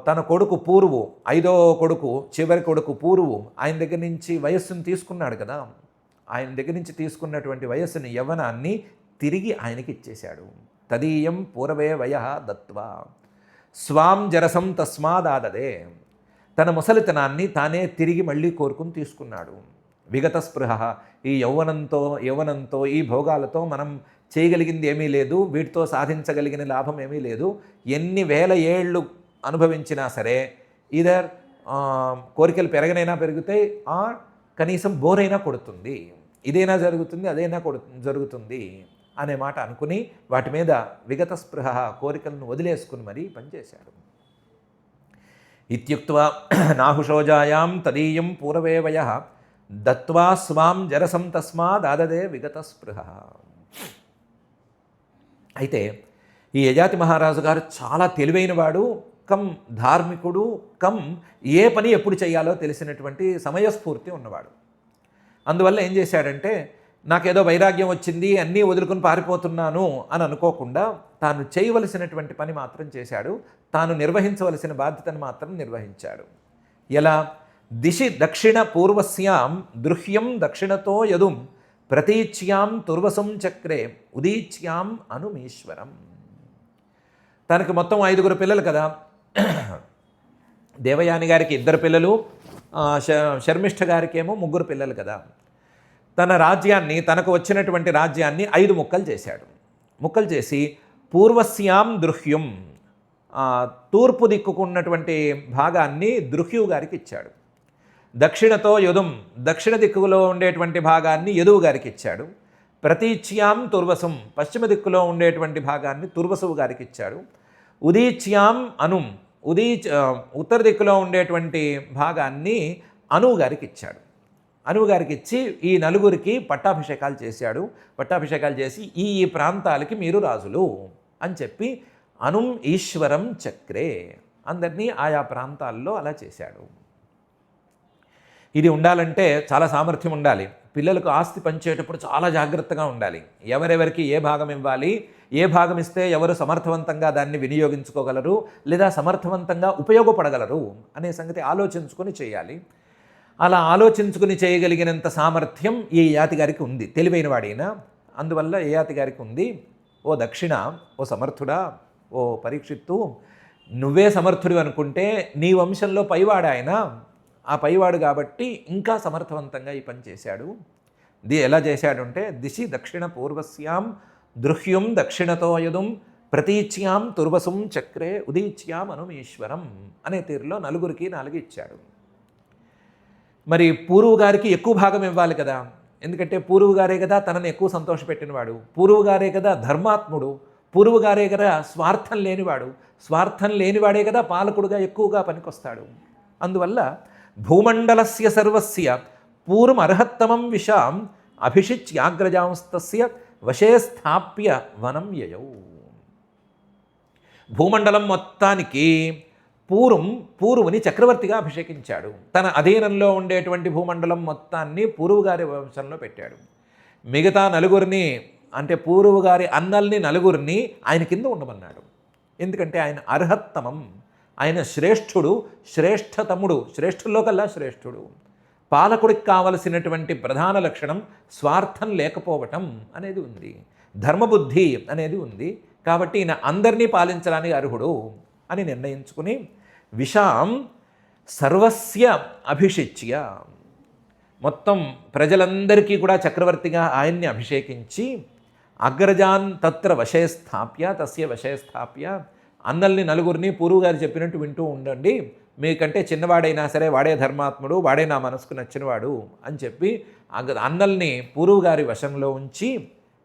తన కొడుకు పూర్వు, 5వ కొడుకు, చివరి కొడుకు పూర్వు ఆయన దగ్గర నుంచి వయస్సును తీసుకున్నాడు కదా, ఆయన దగ్గర నుంచి తీసుకున్నటువంటి వయస్సుని, యవ్వనాన్ని తిరిగి ఆయనకి ఇచ్చేశాడు. తదీయం పూర్వే వయః దత్వా స్వాం జరసం తస్మాదాదదే, తన ముసలితనాన్ని తానే తిరిగి మళ్ళీ కోరుకుని తీసుకున్నాడు. విగత స్పృహ, ఈ యవ్వనంతో ఈ భోగాలతో మనం చేయగలిగింది ఏమీ లేదు, వీటితో సాధించగలిగిన లాభం ఏమీ లేదు. ఎన్ని వేల ఏళ్ళు అనుభవించినా సరే ఈధర్ కోరికలు పెరగనైనా పెరుగుతాయి, కనీసం బోరైనా కొడుతుంది, ఇదైనా జరుగుతుంది అదైనా జరుగుతుంది అనే మాట అనుకుని వాటి మీద విగత స్పృహ, కోరికలను వదిలేసుకుని మరీ పనిచేశాడు. ఇత్యుక్త్వా నాహుషోజాయాం తదీయం పూర్వే వయః దత్వా స్వాం జరసం తస్మాదాదదే విగత స్పృహ. అయితే ఈ యయాతి మహారాజు గారు చాలా తెలివైనవాడు, కం ధార్మికుడు, కం ఏ పని ఎప్పుడు చేయాలో తెలిసినటువంటి సమయస్ఫూర్తి ఉన్నవాడు. అందువల్ల ఏం చేశాడంటే, నాకేదో వైరాగ్యం వచ్చింది అన్నీ వదులుకొని పారిపోతున్నాను అని అనుకోకుండా తాను చేయవలసినటువంటి పని మాత్రం చేశాడు, తాను నిర్వహించవలసిన బాధ్యతను మాత్రం నిర్వహించాడు. ఎలా? దిశి దక్షిణ పూర్వస్యాం దృహ్యం దక్షిణతో యదుం ప్రతీచ్యాం తుర్వసం చక్రే ఉదీచ్యాం అనుమీశ్వరం. తనకు మొత్తం 5 పిల్లలు కదా, దేవయాని గారికి 2 పిల్లలు, శర్మిష్ఠ గారికి ఏమో 3 పిల్లలు కదా. తన రాజ్యాన్ని, తనకు వచ్చినటువంటి రాజ్యాన్ని 5 ముక్కలు చేశాడు. ముక్కలు చేసి పూర్వస్యాం దృహ్యం, తూర్పు దిక్కుకున్నటువంటి భాగాన్ని దృహ్యు గారికి ఇచ్చాడు. దక్షిణతో యదుం, దక్షిణ దిక్కులో ఉండేటువంటి భాగాన్ని యదువు గారికి ఇచ్చాడు. ప్రతీచ్యాం తుర్వసం, పశ్చిమ దిక్కులో ఉండేటువంటి భాగాన్ని తుర్వసువు గారికి ఇచ్చాడు. ఉదీచ్యాం అనుం, ఉత్తర దిక్కులో ఉండేటువంటి భాగాన్ని అనువు గారికి ఇచ్చాడు. అనువు గారికి ఇచ్చి ఈ 4 పట్టాభిషేకాలు చేశాడు. పట్టాభిషేకాలు చేసి ఈ ప్రాంతాలకి మీరు రాజులు అని చెప్పి అనుం ఈశ్వరం చక్రే, అందరినీ ఆయా ప్రాంతాల్లో అలా చేశాడు. ఇది ఉండాలంటే చాలా సామర్థ్యం ఉండాలి. పిల్లలకు ఆస్తి పంచేటప్పుడు చాలా జాగ్రత్తగా ఉండాలి. ఎవరెవరికి ఏ భాగం ఇవ్వాలి, ఏ భాగం ఇస్తే ఎవరు సమర్థవంతంగా దాన్ని వినియోగించుకోగలరు లేదా సమర్థవంతంగా ఉపయోగపడగలరు అనే సంగతి ఆలోచించుకొని చేయాలి. అలా ఆలోచించుకుని చేయగలిగినంత సామర్థ్యం ఈ యయాతి గారికి ఉంది, తెలివైన వాడైనా. అందువల్ల యయాతి గారికి ఉంది, ఓ దక్షిణ, ఓ సమర్థుడా, ఓ పరీక్షిత్తు, నువ్వే సమర్థుడు అనుకుంటే నీ వంశంలో పైవాడు ఆయన, ఆ పైవాడు కాబట్టి ఇంకా సమర్థవంతంగా ఈ పని చేశాడు. ఎలా చేశాడంటే, దిశి దక్షిణ పూర్వస్యాం దృహ్యం దక్షిణతో యదుం ప్రతీచ్యాం తుర్వసుం చక్రే ఉదీచ్యాం అనుమీశ్వరం అనే తీరులో 4కి 4 ఇచ్చాడు. మరి పూర్వు గారికి ఎక్కువ భాగం ఇవ్వాలి కదా, ఎందుకంటే పూర్వు గారే కదా తనని ఎక్కువ సంతోషపెట్టినవాడు, పూర్వు గారే కదా ధర్మాత్ముడు, పూర్వు గారే కదా స్వార్థం లేనివాడు, స్వార్థం లేనివాడే కదా పాలకుడుగా ఎక్కువగా పనికొస్తాడు. అందువల్ల భూమండలస్య సర్వస్య పూర్వమర్హత్తమం విషాం అభిషిచ్యాగ్రజాంస్తస్య వశే స్థాప్య వనం యయౌ. భూమండలం మొత్తానికి పూర్వుని చక్రవర్తిగా అభిషేకించాడు. తన అధీనంలో ఉండేటువంటి భూమండలం మొత్తాన్ని పూర్వు గారి వంశంలో పెట్టాడు. మిగతా 4 అంటే పూర్వు గారి అన్నల్ని 4 ఆయన కింద ఉండమన్నాడు. ఎందుకంటే ఆయన అర్హత్తమం, ఆయన శ్రేష్ఠుడు, శ్రేష్ఠతముడు, శ్రేష్ఠుల్లో కల్లా శ్రేష్ఠుడు. పాలకుడికి కావలసినటువంటి ప్రధాన లక్షణం స్వార్థం లేకపోవటం అనేది ఉంది, ధర్మబుద్ధి అనేది ఉంది. కాబట్టి ఈయన అందరినీ పాలించడానికి అర్హుడు అని నిర్ణయించుకుని విషాం సర్వస్య అభిషిచ్య, మొత్తం ప్రజలందరికీ కూడా చక్రవర్తిగా ఆయన్ని అభిషేకించి అగ్రజాన్ తత్ర వశే స్థాప్య, తస్య వశే స్థాప్య, అన్నల్ని 4 పూర్వు గారు చెప్పినట్టు వింటూ ఉండండి, మీకంటే చిన్నవాడైనా సరే వాడే ధర్మాత్ముడు, వాడే నా మనసుకు నచ్చినవాడు అని చెప్పి అన్నల్ని పూర్వు గారి వశంలో ఉంచి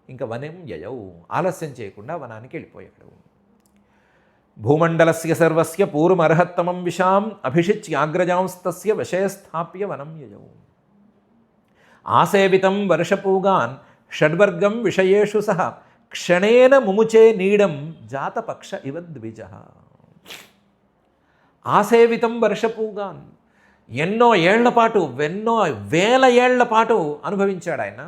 ఇంకా వనం యయౌ, ఆలస్యం చేయకుండా వనానికి వెళ్ళిపోయాడు. భూమండలస్య సర్వస్య పూర్వమర్హత్తమం విశాం అభిషిచ్యాగ్రజాంస్తస్య వశే స్థాప్య వనం యయౌ. ఆసేవితం వర్షపూగాన్ షడ్వర్గం విషయేషు సహ క్షణేన ముముచే నీడం జాతపక్ష ఇవ ద్విజః. ఆసేవితం వర్షపూగాన్, ఎన్నో ఏళ్ల పాటు, ఎన్నో వేల ఏళ్ల పాటు అనుభవించాడు ఆయన.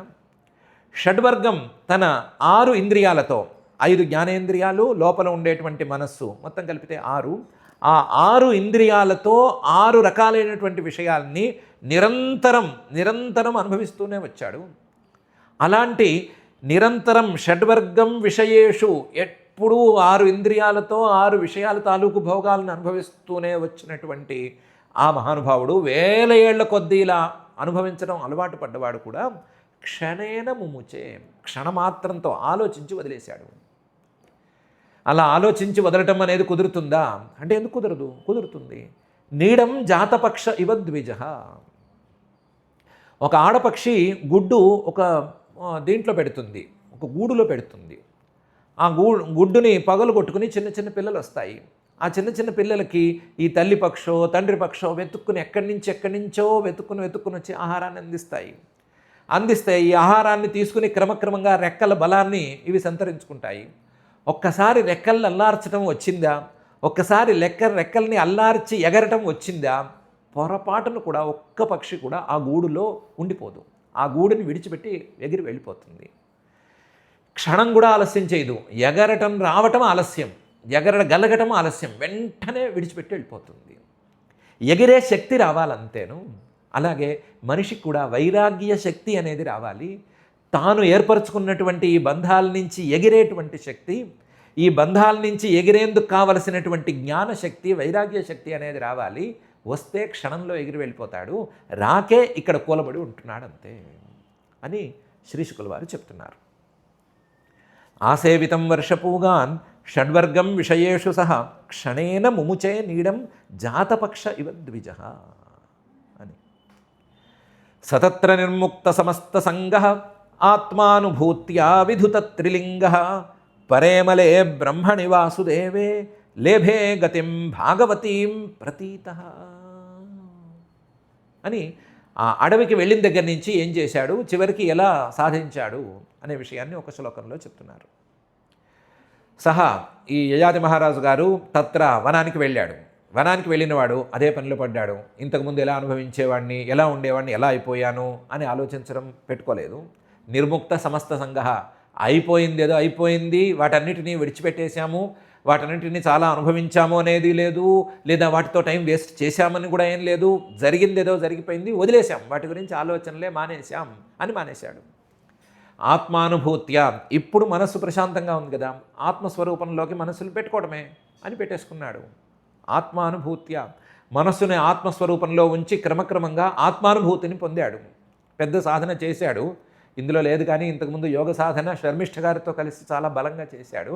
షడ్వర్గం తన 6 ఇంద్రియాలతో, 5 జ్ఞానేంద్రియాలు, లోపల ఉండేటువంటి మనస్సు, మొత్తం కలిపితే 6. ఆ 6 ఇంద్రియాలతో 6 రకాలైనటువంటి విషయాల్ని నిరంతరం అనుభవిస్తూనే వచ్చాడు. అలాంటి నిరంతరం షడ్వర్గం విషయేషు ఎప్పుడూ 6 ఇంద్రియాలతో 6 విషయాల తాలూకు భోగాలను అనుభవిస్తూనే వచ్చినటువంటి ఆ మహానుభావుడు వేల ఏళ్ల కొద్దీ ఇలా అనుభవించడం అలవాటు పడ్డవాడు కూడా క్షణేన ముముచే, క్షణమాత్రంతో ఆలోచించి వదిలేశాడు. అలా ఆలోచించి వదలటం అనేది కుదురుతుందా అంటే ఎందుకు కుదరదు? కుదురుతుంది. నీడం జాతపక్ష ఇవ ద్విజః. ఒక ఆడపక్షి గుడ్డు ఒక దీంట్లో పెడుతుంది, ఒక గూడులో పెడుతుంది. ఆ గుడ్డుని పగలు కొట్టుకుని చిన్న చిన్న పిల్లలు వస్తాయి. ఆ చిన్న చిన్న పిల్లలకి ఈ తల్లి పక్షో తండ్రి పక్షో వెతుక్కుని ఎక్కడి నుంచో వెతుక్కుని వచ్చి ఆహారాన్ని అందిస్తాయి. ఈ ఆహారాన్ని తీసుకుని క్రమక్రమంగా రెక్కల బలాన్ని ఇవి సంతరించుకుంటాయి. ఒక్కసారి రెక్కల్ని అల్లార్చడం వచ్చిందా, ఒక్కసారి రెక్కల్ని అల్లార్చి ఎగరటం వచ్చిందా, పొరపాటును కూడా ఒక్క పక్షి కూడా ఆ గూడులో ఉండిపోదు. ఆ గూడుని విడిచిపెట్టి ఎగిరి వెళ్ళిపోతుంది. క్షణం కూడా ఆలస్యం చేయదు. ఎగరటం రావటం ఆలస్యం, ఎగరగలగటం ఆలస్యం, వెంటనే విడిచిపెట్టి వెళ్ళిపోతుంది. ఎగిరే శక్తి రావాలంతేను. అలాగే మనిషికి కూడా వైరాగ్య శక్తి అనేది రావాలి. తాను ఏర్పరచుకున్నటువంటి ఈ బంధాల నుంచి ఎగిరేటువంటి శక్తి, ఈ బంధాల నుంచి ఎగిరేందుకు కావలసినటువంటి జ్ఞానశక్తి, వైరాగ్య శక్తి అనేది రావాలి. వస్తే క్షణంలో ఎగిరి వెళ్ళిపోతాడు, రాకే ఇక్కడ కూలబడి ఉంటున్నాడు అంతే అని శ్రీశుకుల వారు చెప్తున్నారు. ఆసేవితం వర్షపూగాన్ షడ్వర్గం విషయేషు సహ క్షణేన ముముచే నీడం జాతపక్ష ఇవ ద్విజః అని. సతత్ర నిర్ముక్త సమస్త సంగః ఆత్మానుభూత్యా విధుత త్రిలింగః పరేమలే బ్రహ్మణి వాసుదేవే లేభే గతిం భాగవతీం ప్రతీతః అని ఆ అడవికి వెళ్ళిన దగ్గర నుంచి ఏం చేశాడు, చివరికి ఎలా సాధించాడు అనే విషయాన్ని ఒక శ్లోకంలో చెప్తున్నారు. సహా ఈ యయాతి మహారాజు గారు తత్ర వనానికి వెళ్ళాడు. వనానికి వెళ్ళినవాడు అదే పనిలో పడ్డాడు. ఇంతకుముందు ఎలా అనుభవించేవాడిని, ఎలా ఉండేవాడిని, ఎలా అయిపోయాను అని ఆలోచించడం పెట్టుకోలేదు. నిర్ముక్త సమస్త సంగ, అయిపోయిందేదో అయిపోయింది, వాటన్నిటినీ విడిచిపెట్టేశాము, వాటన్నిటిని చాలా అనుభవించాము అనేది లేదు, లేదా వాటితో టైం వేస్ట్ చేశామని కూడా ఏం లేదు. జరిగిందేదో జరిగిపోయింది, వదిలేశాం, వాటి గురించి ఆలోచనలే మానేశాం అని మానేశాడు. ఆత్మానుభూత్య, ఇప్పుడు మనస్సు ప్రశాంతంగా ఉంది కదా, ఆత్మస్వరూపంలోకి మనస్సును పెట్టుకోవడమే అని పెట్టేసుకున్నాడు. ఆత్మానుభూత్య, మనస్సుని ఆత్మస్వరూపంలో ఉంచి క్రమక్రమంగా ఆత్మానుభూతిని పొందాడు. పెద్ద సాధన చేశాడు, ఇందులో లేదు కానీ ఇంతకుముందు యోగ సాధన శర్మిష్ఠ గారితో కలిసి చాలా బలంగా చేశాడు.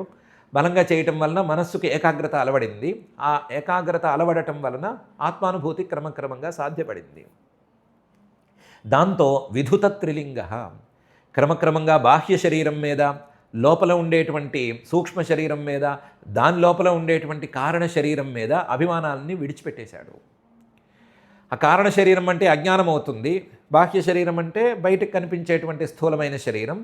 బలంగా చేయటం వలన మనస్సుకి ఏకాగ్రత అలవడింది. ఆ ఏకాగ్రత అలవడటం వలన ఆత్మానుభూతి క్రమక్రమంగా సాధ్యపడింది. దాంతో విధుత త్రిలింగ, క్రమక్రమంగా బాహ్య శరీరం మీద, లోపల ఉండేటువంటి సూక్ష్మ శరీరం మీద, దాని లోపల ఉండేటువంటి కారణ శరీరం మీద అభిమానాలని విడిచిపెట్టేశాడు. ఆ కారణ శరీరం అంటే అజ్ఞానం అవుతుంది, బాహ్య శరీరం అంటే బయటకు కనిపించేటువంటి స్థూలమైన శరీరం,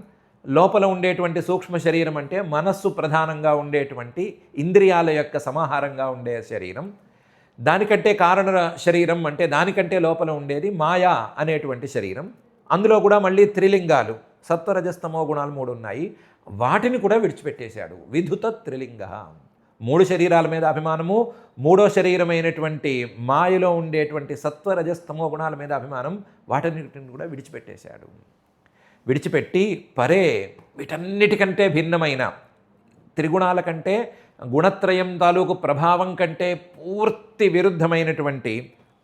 లోపల ఉండేటువంటి సూక్ష్మ శరీరం అంటే మనస్సు ప్రధానంగా ఉండేటువంటి ఇంద్రియాల యొక్క సమాహారంగా ఉండే శరీరం. దానికంటే కారణ శరీరం అంటే దానికంటే లోపల ఉండేది మాయా అనేటువంటి శరీరం. అందులో కూడా మళ్ళీ త్రిలింగాలు, సత్వరజస్తమో గుణాలు 3 ఉన్నాయి, వాటిని కూడా విడిచిపెట్టేశాడు. విధుత త్రిలింగ, 3 శరీరాల మీద అభిమానము, 3వ శరీరమైనటువంటి మాయలో ఉండేటువంటి సత్వరజస్తమో గుణాల మీద అభిమానం, వాటన్నిటిని కూడా విడిచిపెట్టేశాడు. విడిచిపెట్టి పరే, వీటన్నిటికంటే భిన్నమైన త్రిగుణాల కంటే, గుణత్రయం తాలూకు ప్రభావం కంటే పూర్తి విరుద్ధమైనటువంటి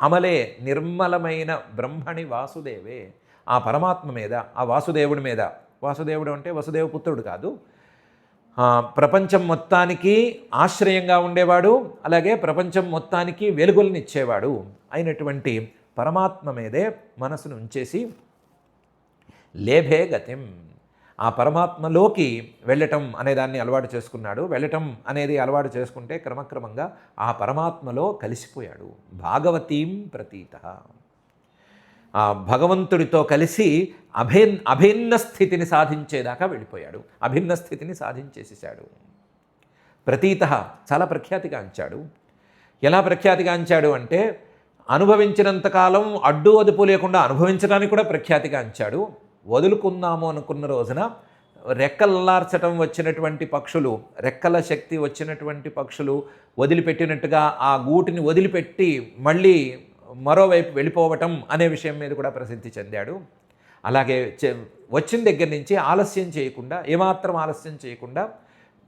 అమలే నిర్మలమైన బ్రహ్మణి వాసుదేవే, ఆ పరమాత్మ మీద, ఆ వాసుదేవుడి మీద, వాసుదేవుడు అంటే వసుదేవ పుత్రుడు కాదు, ప్రపంచం మొత్తానికి ఆశ్రయంగా ఉండేవాడు, అలాగే ప్రపంచం మొత్తానికి వెలుగులనిచ్చేవాడు అయినటువంటి పరమాత్మ మీదే మనసును ఉంచేసి లేభే గతిం, ఆ పరమాత్మలోకి వెళ్ళటం అనేదాన్ని అలవాటు చేసుకున్నాడు. వెళ్ళటం అనేది అలవాటు చేసుకుంటే క్రమక్రమంగా ఆ పరమాత్మలో కలిసిపోయాడు. భాగవతీం ప్రతీత, ఆ భగవంతుడితో కలిసి అభిన్న స్థితిని సాధించేదాకా వెళ్ళిపోయాడు. అభిన్న స్థితిని సాధించేసేసాడు. ప్రతీత చాలా ప్రఖ్యాతిగాంచాడు. ఎలా ప్రఖ్యాతిగాంచాడు అంటే అనుభవించినంతకాలం అడ్డు అదుపు లేకుండా అనుభవించడానికి కూడా ప్రఖ్యాతిగాంచాడు. వదులుకుందాము అనుకున్న రోజున రెక్కల్లార్చటం వచ్చినటువంటి పక్షులు, రెక్కల శక్తి వచ్చినటువంటి పక్షులు వదిలిపెట్టినట్టుగా ఆ గూటిని వదిలిపెట్టి మళ్ళీ మరోవైపు వెళ్ళిపోవటం అనే విషయం మీద కూడా ప్రసిద్ధి చెందాడు. అలాగే వచ్చిన దగ్గర నుంచి ఆలస్యం చేయకుండా, ఏమాత్రం ఆలస్యం చేయకుండా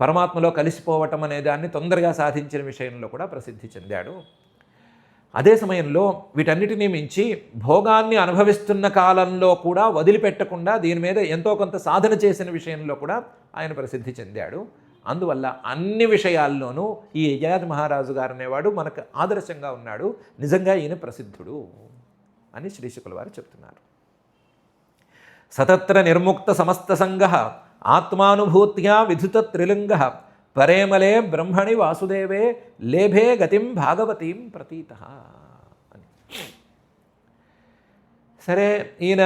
పరమాత్మలో కలిసిపోవటం అనే దాన్ని తొందరగా సాధించిన విషయంలో కూడా ప్రసిద్ధి చెందాడు. అదే సమయంలో వీటన్నిటినీ మించి భోగాన్ని అనుభవిస్తున్న కాలంలో కూడా వదిలిపెట్టకుండా దీని మీద ఎంతో కొంత సాధన చేసిన విషయంలో కూడా ఆయన ప్రసిద్ధి చెందాడు. అందువల్ల అన్ని విషయాల్లోనూ ఈ యయాతి మహారాజు గారు అనేవాడు మనకు ఆదర్శంగా ఉన్నాడు. నిజంగా ఈయన ప్రసిద్ధుడు అని శ్రీశుకుల వారు చెప్తున్నారు. సతత్ర నిర్ముక్త సమస్త సంగ ఆత్మానుభూత్యా విధుత త్రిలింగ పరేమలే బ్రహ్మణి వాసుదేవే లేభే గతిం భాగవతీం ప్రతీత అని. సరే, ఈయన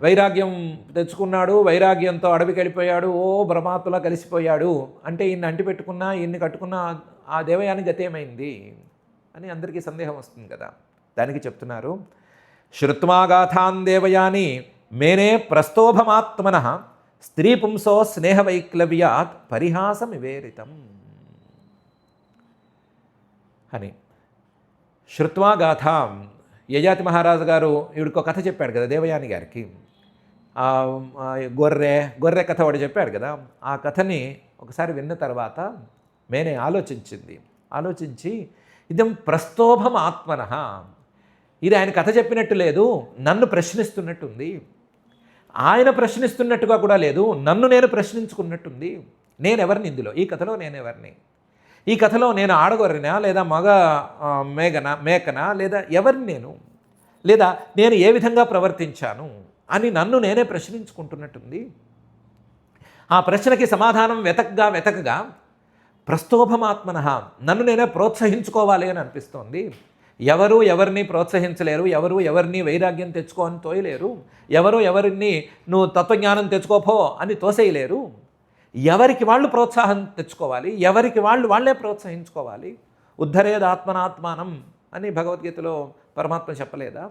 వైరాగ్యం తెచ్చుకున్నాడు, వైరాగ్యంతో అడవికి వెళ్ళిపోయాడు, ఓ బ్రహ్మాత్మలా కలిసిపోయాడు అంటే ఈయన్ని అంటిపెట్టుకున్నా, ఈయన్ని కట్టుకున్న ఆ దేవయాని గతి ఏమైంది అని అందరికీ సందేహం వస్తుంది కదా. దానికి చెప్తున్నారు, శ్రుత్వాగాథాన్ దేవయాని మేనే ప్రస్తోభమాత్మనః స్త్రీ పుంసో స్నేహవైక్లవ్యాత్ పరిహాసమివేరితం అని. శ్రుత్వాగాథాం, యయాతి మహారాజు గారు ఈవిడికో కథ చెప్పాడు కదా దేవయాని గారికి. గొర్రె కథ వాడు చెప్పాడు కదా. ఆ కథని ఒకసారి విన్న తర్వాత మేనే ఆలోచించి ఇదం ప్రస్తోభం ఆత్మనః, ఇది ఆయన కథ చెప్పినట్టు లేదు, నన్ను ప్రశ్నిస్తున్నట్టుంది. ఆయన ప్రశ్నిస్తున్నట్టుగా కూడా లేదు, నన్ను నేను ప్రశ్నించుకున్నట్టుంది. నేనెవరిని ఇందులో, ఈ కథలో నేనెవరిని? ఈ కథలో నేను ఆడగొర్రెనా లేదా మగ మేకనా లేదా ఎవరిని నేను, లేదా నేను ఏ విధంగా ప్రవర్తించాను అని నన్ను నేనే ప్రశ్నించుకుంటున్నట్టుంది. ఆ ప్రశ్నకి సమాధానం వెతకగా ప్రస్తోభమాత్మనః, నన్ను నేనే ప్రోత్సహించుకోవాలి అని అనిపిస్తోంది. ఎవరు ఎవరిని ప్రోత్సహించలేరు, ఎవరు ఎవరిని వైరాగ్యం తెచ్చుకో అని తోయలేరు, ఎవరు ఎవరిని నువ్వు తత్వజ్ఞానం తెచ్చుకోపో అని తోసేయలేరు. ఎవరికి వాళ్ళు ప్రోత్సాహం తెచ్చుకోవాలి, ఎవరికి వాళ్ళే ప్రోత్సహించుకోవాలి. ఉద్ధరేదాత్మనాత్మానం అని భగవద్గీతలో పరమాత్మ చెప్పలేదా?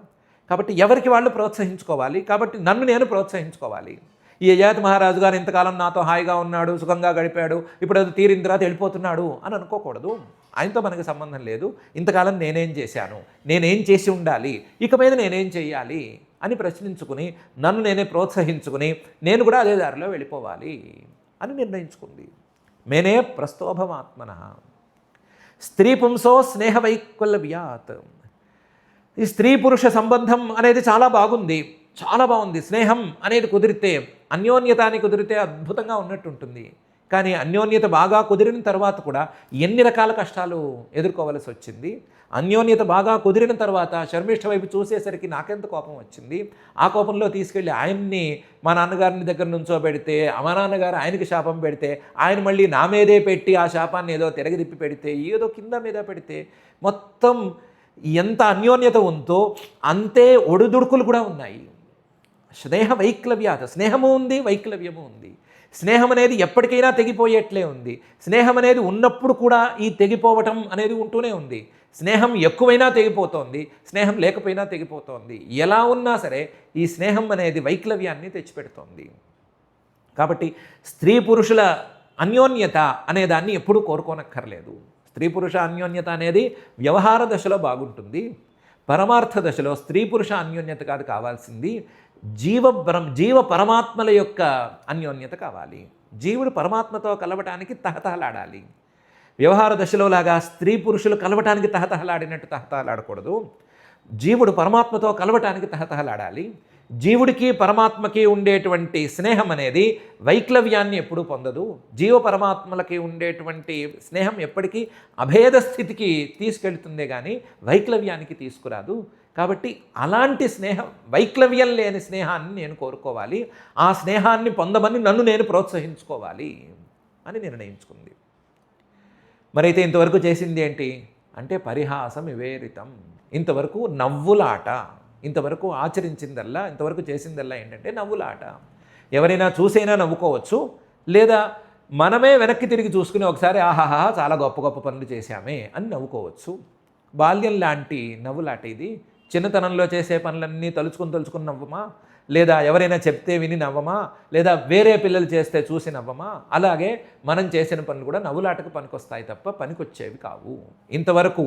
కాబట్టి ఎవరికి వాళ్ళు ప్రోత్సహించుకోవాలి, కాబట్టి నన్ను నేను ప్రోత్సహించుకోవాలి. ఈ యయాతి మహారాజు గారు ఇంతకాలం నాతో హాయిగా ఉన్నాడు, సుఖంగా గడిపాడు, ఇప్పుడు అది తీరిన తర్వాత వెళ్ళిపోతున్నాడు అని అనుకోకూడదు. ఆయనతో మనకు సంబంధం లేదు. ఇంతకాలం నేనేం చేశాను, నేనేం చేసి ఉండాలి, ఇక మీద నేనేం చేయాలి అని ప్రశ్నించుకుని నన్ను నేనే ప్రోత్సహించుకుని నేను కూడా అదే దారిలో వెళ్ళిపోవాలి అని నిర్ణయించుకుంది. మేనే ప్రస్తోభమాత్మనః స్త్రీ పుంసో స్నేహవైకల్వ్యాత్. ఈ స్త్రీ పురుష సంబంధం అనేది చాలా బాగుంది. స్నేహం అనేది కుదిరితే, అన్యోన్యత కుదిరితే అద్భుతంగా ఉన్నట్టుంటుంది. కానీ అన్యోన్యత బాగా కుదిరిన తర్వాత కూడా ఎన్ని రకాల కష్టాలు ఎదుర్కోవలసి వచ్చింది. అన్యోన్యత బాగా కుదిరిన తర్వాత శర్మిష్ఠ వైపు చూసేసరికి నాకెంత కోపం వచ్చింది. ఆ కోపంలో తీసుకెళ్ళి ఆయన్ని మా నాన్నగారిని దగ్గర నుంచోబెడితే, మా నాన్నగారు ఆయనకి శాపం పెడితే, ఆయన మళ్ళీ నా మీదే పెట్టి ఆ శాపాన్ని ఏదో తిరగదిప్పి పెడితే, ఏదో కింద మీద పెడితే, మొత్తం ఎంత అన్యోన్యత ఉందో అంతే ఒడుదుడుకులు కూడా ఉన్నాయి. స్నేహ వైక్లవ్యాత, స్నేహము ఉంది, వైక్లవ్యము ఉంది. స్నేహం అనేది ఎప్పటికైనా తెగిపోయేట్లే ఉంది. స్నేహం అనేది ఉన్నప్పుడు కూడా ఈ తెగిపోవటం అనేది ఉంటూనే ఉంది. స్నేహం ఎక్కువైనా తెగిపోతోంది, స్నేహం లేకపోయినా తెగిపోతోంది. ఎలా ఉన్నా సరే ఈ స్నేహం అనేది వైక్లవ్యాన్ని తెచ్చిపెడుతోంది. కాబట్టి స్త్రీ పురుషుల అన్యోన్యత అనేదాన్ని ఎప్పుడూ కోరుకోనక్కర్లేదు. స్త్రీ పురుష అన్యోన్యత అనేది వ్యవహార దశలో బాగుంటుంది. పరమార్థ దశలో స్త్రీ పురుష అన్యోన్యత కాదు కావాల్సింది, జీవ పరమాత్మల యొక్క అన్యోన్యత కావాలి. జీవుడు పరమాత్మతో కలవటానికి తహతహలాడాలి. వ్యవహార దశలో లాగా స్త్రీ పురుషులు కలవటానికి తహతహలాడినట్టు తహతహలాడకూడదు. జీవుడు పరమాత్మతో కలవటానికి తహతహలాడాలి. జీవుడికి పరమాత్మకి ఉండేటువంటి స్నేహం అనేది వైక్లవ్యాన్ని ఎప్పుడూ పొందదు. జీవ పరమాత్మలకి ఉండేటువంటి స్నేహం ఎప్పటికీ అభేద స్థితికి తీసుకెళ్తుందే కానీ వైక్లవ్యానికి తీసుకురాదు. కాబట్టి అలాంటి స్నేహం, వైక్లవ్యం లేని స్నేహాన్ని నేను కోరుకోవాలి, ఆ స్నేహాన్ని పొందమని నన్ను నేను ప్రోత్సహించుకోవాలి అని నిర్ణయించుకుంది. మరైతే ఇంతవరకు చేసింది ఏంటి అంటే పరిహాసం వివేరితం, ఇంతవరకు నవ్వులాట, ఇంతవరకు ఆచరించిందల్లా, ఇంతవరకు చేసిందల్లా ఏంటంటే నవ్వులాట. ఎవరైనా చూసైనా నవ్వుకోవచ్చు, లేదా మనమే వెనక్కి తిరిగి చూసుకుని ఒకసారి ఆహాహా చాలా గొప్ప గొప్ప పనులు చేశామే అని నవ్వుకోవచ్చు. బాల్యం లాంటి నవ్వులాట ఇది. చిన్నతనంలో చేసే పనులన్నీ తలుచుకుని నవ్వమా, లేదా ఎవరైనా చెప్తే విని నవ్వమా, లేదా వేరే పిల్లలు చేస్తే చూసి నవ్వమా? అలాగే మనం చేసిన పనులు కూడా నవ్వులాటకు పనికొస్తాయి తప్ప పనికొచ్చేవి కావు. ఇంతవరకు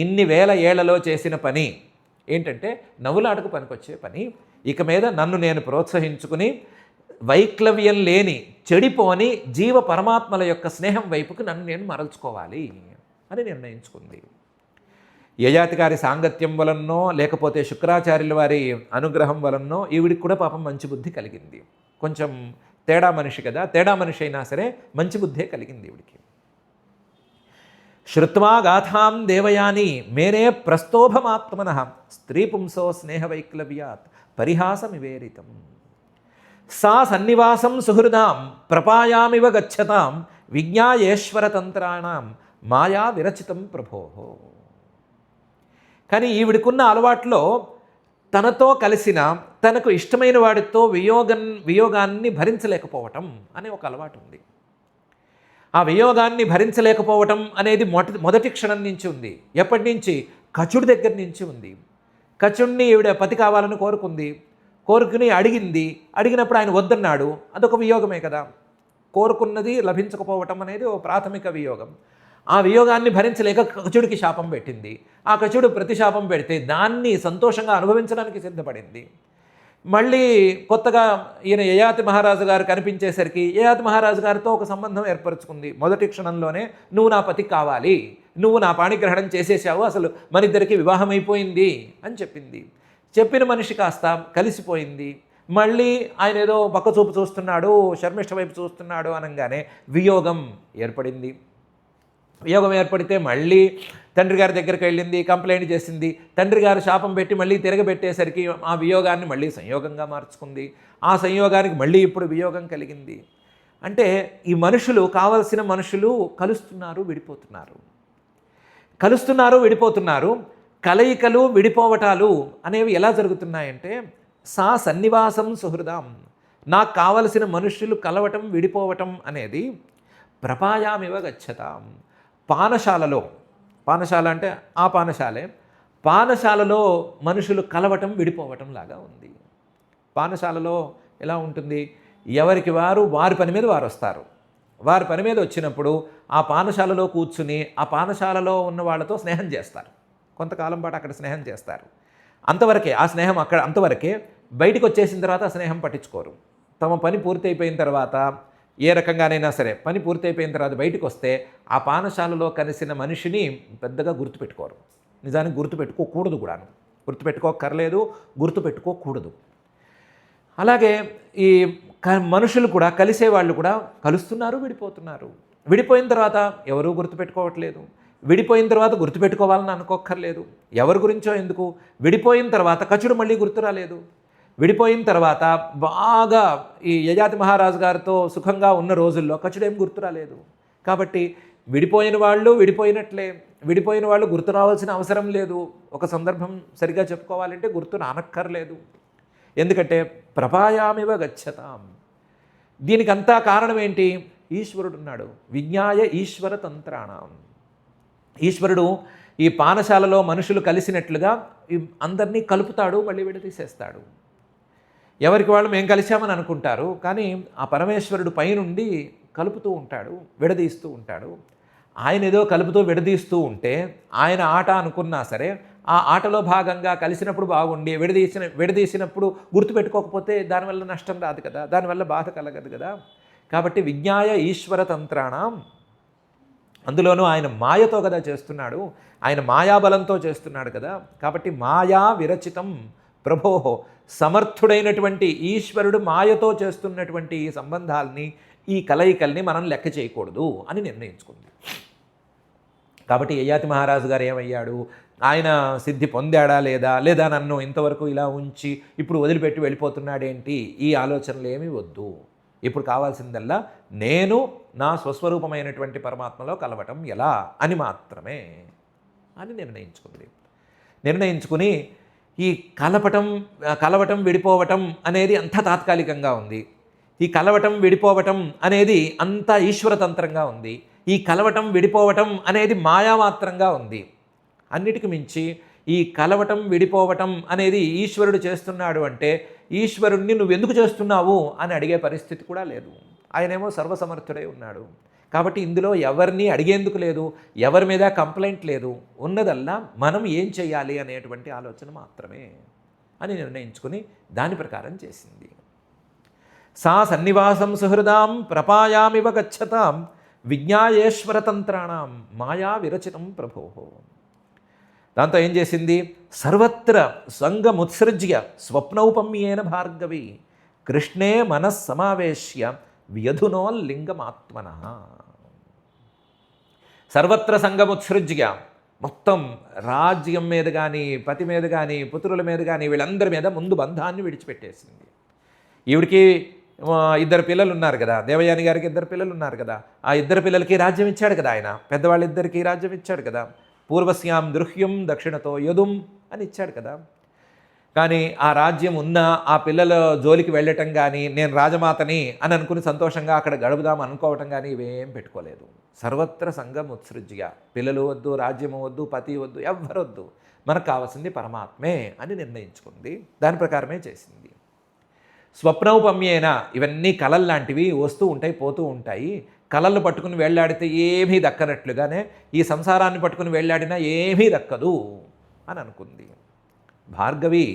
ఇన్ని వేల ఏళ్లలో చేసిన పని ఏంటంటే నవ్వులాటకు పనికొచ్చే పని. ఇక మీద నన్ను నేను ప్రోత్సహించుకుని వైక్లవ్యం లేని, చెడిపోని జీవ పరమాత్మల యొక్క స్నేహం వైపుకి నన్ను నేను మరల్చుకోవాలి అని నిర్ణయించుకుంది. యయాతి గారి సాంగత్యం వలనో లేకపోతే శుక్రాచార్యుల వారి అనుగ్రహం వలనో ఈవిడికి కూడా పాపం మంచి బుద్ధి కలిగింది. కొంచెం తేడా మనిషి కదా, తేడా మనిషి అయినా సరే మంచి బుద్ధే కలిగింది ఈవిడికి. శ్రుత్వా గాథాం దేవయాని మేరే ప్రస్తోభమాత్మనః స్త్రీ పుంసో స్నేహవైక్లవ్యాత్ పరిహాసమివేరితం సా సన్నివాసం సుహృదాం ప్రపాయామివ గచ్చతాం విజ్ఞాయేశ్వరతంత్రాణం మాయా విరచితం ప్రభోహో. కానీ ఈవిడికున్న అలవాట్లో తనతో కలిసిన, తనకు ఇష్టమైన వాడితో వియోగాన్ని భరించలేకపోవటం అనే ఒక అలవాటు ఉంది. ఆ వియోగాన్ని భరించలేకపోవటం అనేది మొదటి క్షణం నుంచి ఉంది. ఎప్పటి నుంచి? కచుడి దగ్గర నుంచి ఉంది. కచుడిని ఈవిడ పతి కావాలని కోరుకుని అడిగినప్పుడు ఆయన వద్దన్నాడు. అదొక వియోగమే కదా. కోరుకున్నది లభించకపోవటం అనేది ఓ ప్రాథమిక వియోగం. ఆ వియోగాన్ని భరించలేక కచుడికి శాపం పెట్టింది. ఆ కచుడు ప్రతిశాపం పెడితే దాన్ని సంతోషంగా అనుభవించడానికి సిద్ధపడింది. మళ్ళీ కొత్తగా ఈయన యయాతి మహారాజు గారు కనిపించేసరికి యయాతి మహారాజు గారితో ఒక సంబంధం ఏర్పరచుకుంది. మొదటి క్షణంలోనే నువ్వు నా పతి కావాలి, నువ్వు నా పాణిగ్రహణం చేసేసావు, అసలు మన ఇద్దరికి వివాహం అయిపోయింది అని చెప్పింది. చెప్పిన మనిషి కాస్త కలిసిపోయింది. మళ్ళీ ఆయన ఏదో పక్క చూపు చూస్తున్నాడు, శర్మిష్ఠ వైపు చూస్తున్నాడు అనగానే వియోగం ఏర్పడింది. వియోగం ఏర్పడితే మళ్ళీ తండ్రి గారి దగ్గరికి వెళ్ళింది, కంప్లైంట్ చేసింది. తండ్రి గారు శాపం పెట్టి మళ్ళీ తిరగబెట్టేసరికి ఆ వియోగాన్ని మళ్ళీ సంయోగంగా మార్చుకుంది. ఆ సంయోగానికి మళ్ళీ ఇప్పుడు వియోగం కలిగింది. అంటే ఈ మనుషులు, కావలసిన మనుషులు కలుస్తున్నారు, విడిపోతున్నారు. కలయికలు, విడిపోవటాలు అనేవి ఎలా జరుగుతున్నాయంటే సా సన్నివాసం సుహృదాం, నాకు కావలసిన మనుషులు కలవటం, విడిపోవటం అనేది ప్రపాయామివ గచ్చతాం, పానశాల అంటే ఆ పానశాలలో మనుషులు కలవటం, విడిపోవటం లాగా ఉంది. పానశాలలో ఎలా ఉంటుంది? ఎవరికి వారు వారి పని మీద వారు వస్తారు. వారి పని మీద వచ్చినప్పుడు ఆ పానశాలలో కూర్చుని ఆ పానశాలలో ఉన్న వాళ్ళతో స్నేహం చేస్తారు. కొంతకాలం పాటు అక్కడ స్నేహం చేస్తారు. అంతవరకే ఆ స్నేహం, అక్కడ అంతవరకే. బయటికి వచ్చేసిన తర్వాత ఆ స్నేహం పట్టించుకోరు. తమ పని పూర్తి అయిపోయిన తర్వాత, ఏ రకంగానైనా సరే పని పూర్తయిపోయిన తర్వాత బయటకు వస్తే ఆ పానశాలలో కలిసిన మనిషిని పెద్దగా గుర్తుపెట్టుకోరు. నిజానికి గుర్తుపెట్టుకోకూడదు కూడాను. గుర్తుపెట్టుకోకర్లేదు, గుర్తుపెట్టుకోకూడదు. అలాగే ఈ మనుషులు కూడా, కలిసేవాళ్ళు కూడా కలుస్తున్నారు, విడిపోయిన తర్వాత ఎవరూ గుర్తుపెట్టుకోవట్లేదు. విడిపోయిన తర్వాత గుర్తుపెట్టుకోవాలని అనుకోక్కర్లేదు. ఎవరి గురించో ఎందుకు. విడిపోయిన తర్వాత కచుడు మళ్ళీ గుర్తు రాలేదు. విడిపోయిన తర్వాత బాగా ఈ యయాతి మహారాజు గారితో సుఖంగా ఉన్న రోజుల్లో కచుడేం గుర్తు రాలేదు. కాబట్టి విడిపోయిన వాళ్ళు విడిపోయినట్లే. విడిపోయిన వాళ్ళు గుర్తు రావాల్సిన అవసరం లేదు. ఒక సందర్భం సరిగా చెప్పుకోవాలంటే గుర్తు రానక్కర్లేదు. ఎందుకంటే ప్రపాయామివ గచ్చతాం. దీనికంతా కారణం ఏంటి? ఈశ్వరుడు ఉన్నాడు. విజ్ఞాయ ఈశ్వర తంత్రాణం. ఈశ్వరుడు ఈ పానశాలలో మనుషులు కలిసినట్లుగా అందరినీ కలుపుతాడు, మళ్ళీ విడదీసేస్తాడు. ఎవరికి వాళ్ళు మేము కలిశామని అనుకుంటారు, కానీ ఆ పరమేశ్వరుడు పైనుండి కలుపుతూ ఉంటాడు, విడదీస్తూ ఉంటాడు. ఆయన ఏదో కలుపుతూ విడదీస్తూ ఉంటే ఆయన ఆట అనుకున్నా సరే ఆ ఆటలో భాగంగా కలిసినప్పుడు బాగుండి విడదీసినప్పుడు గుర్తుపెట్టుకోకపోతే దానివల్ల నష్టం రాదు కదా, దానివల్ల బాధ కలగదు కదా. కాబట్టి విజ్ఞాయ ఈశ్వర తంత్రాణం. అందులోనూ ఆయన మాయతో కదా చేస్తున్నాడు, ఆయన మాయాబలంతో చేస్తున్నాడు కదా. కాబట్టి మాయా విరచితం ప్రభోహో, సమర్థుడైనటువంటి ఈశ్వరుడు మాయతో చేస్తున్నటువంటి ఈ సంబంధాలని, ఈ కలయికల్ని మనం లెక్క చేయకూడదు అని నిర్ణయించుకుంది. కాబట్టి యయాతి మహారాజు గారు ఏమయ్యాడు? ఆయన సిద్ధి పొందాడా లేదా, లేదా నన్ను ఇంతవరకు ఇలా ఉంచి ఇప్పుడు వదిలిపెట్టి వెళ్ళిపోతున్నాడేంటి, ఈ ఆలోచనలు ఏమీ వద్దు. ఇప్పుడు కావాల్సిందల్లా నేను నా స్వస్వరూపమైనటువంటి పరమాత్మలో కలవటం ఎలా అని మాత్రమే అని నిర్ణయించుకుని ఈ కలవటం విడిపోవటం అనేది అంతా తాత్కాలికంగా ఉంది. ఈ కలవటం విడిపోవటం అనేది అంతా ఈశ్వరతంత్రంగా ఉంది. ఈ కలవటం విడిపోవటం అనేది మాయామాత్రంగా ఉంది. అన్నిటికి మించి ఈ కలవటం విడిపోవటం అనేది ఈశ్వరుడు చేస్తున్నాడు అంటే ఈశ్వరుణ్ణి నువ్వెందుకు చేస్తున్నావు అని అడిగే పరిస్థితి కూడా లేదు. ఆయనేమో సర్వసమర్థుడై ఉన్నాడు. కాబట్టి ఇందులో ఎవరిని అడిగేందుకు లేదు, ఎవరి మీద కంప్లైంట్ లేదు. ఉన్నదల్లా మనం ఏం చేయాలి అనేటువంటి ఆలోచన మాత్రమే అని నిర్ణయించుకుని దాని ప్రకారం చేసింది. సా సన్నివాసం సుహృదాం ప్రపాయామివ గచ్చతాం విజ్ఞాయేశ్వరతంత్రాణం మాయా విరచితం ప్రభో. దాంతో ఏం చేసింది? సర్వత్ర సంగముత్సృజ్య స్వప్నౌపమ్యేన భార్గవి కృష్ణే మనస్సమావేశ్య వ్యధునోల్లింగమాత్మన. సర్వత్ర సంగముత్సృజ్య, మొత్తం రాజ్యం మీద కానీ, పతి మీద కానీ, పుత్రుల మీద కానీ, వీళ్ళందరి మీద ముందు బంధాన్ని విడిచిపెట్టేసింది. ఈవిడికి 2 పిల్లలు ఉన్నారు కదా, దేవయాని గారికి 2 పిల్లలు ఉన్నారు కదా, ఆ 2 పిల్లలకి రాజ్యం ఇచ్చాడు కదా ఆయన, పెద్దవాళ్ళిద్దరికీ రాజ్యం ఇచ్చాడు కదా. పూర్వస్యాం దృహ్యం దక్షిణతో యదుం అని ఇచ్చాడు కదా. కానీ ఆ రాజ్యం ఉన్న ఆ పిల్లల జోలికి వెళ్ళటం కానీ, నేను రాజమాతని అని అనుకుని సంతోషంగా అక్కడ గడుపుదాం అనుకోవటం కానీ ఇవేం పెట్టుకోలేదు. సర్వత్ర సంగం ఉత్సృజ్య, పిల్లలు వద్దు, రాజ్యము వద్దు, పతి వద్దు, ఎవ్వరొద్దు, మనకు కావాల్సింది పరమాత్మే అని నిర్ణయించుకుంది. దాని ప్రకారమే చేసింది. స్వప్నౌపమ్యేన, ఇవన్నీ కలలు లాంటివి, వస్తూ ఉంటాయి పోతూ ఉంటాయి. కలలు పట్టుకుని వెళ్ళాడితే ఏమీ దక్కనట్లుగానే ఈ సంసారాన్ని పట్టుకుని వెళ్ళాడినా ఏమీ దక్కదు అని అనుకుంది. భార్గవి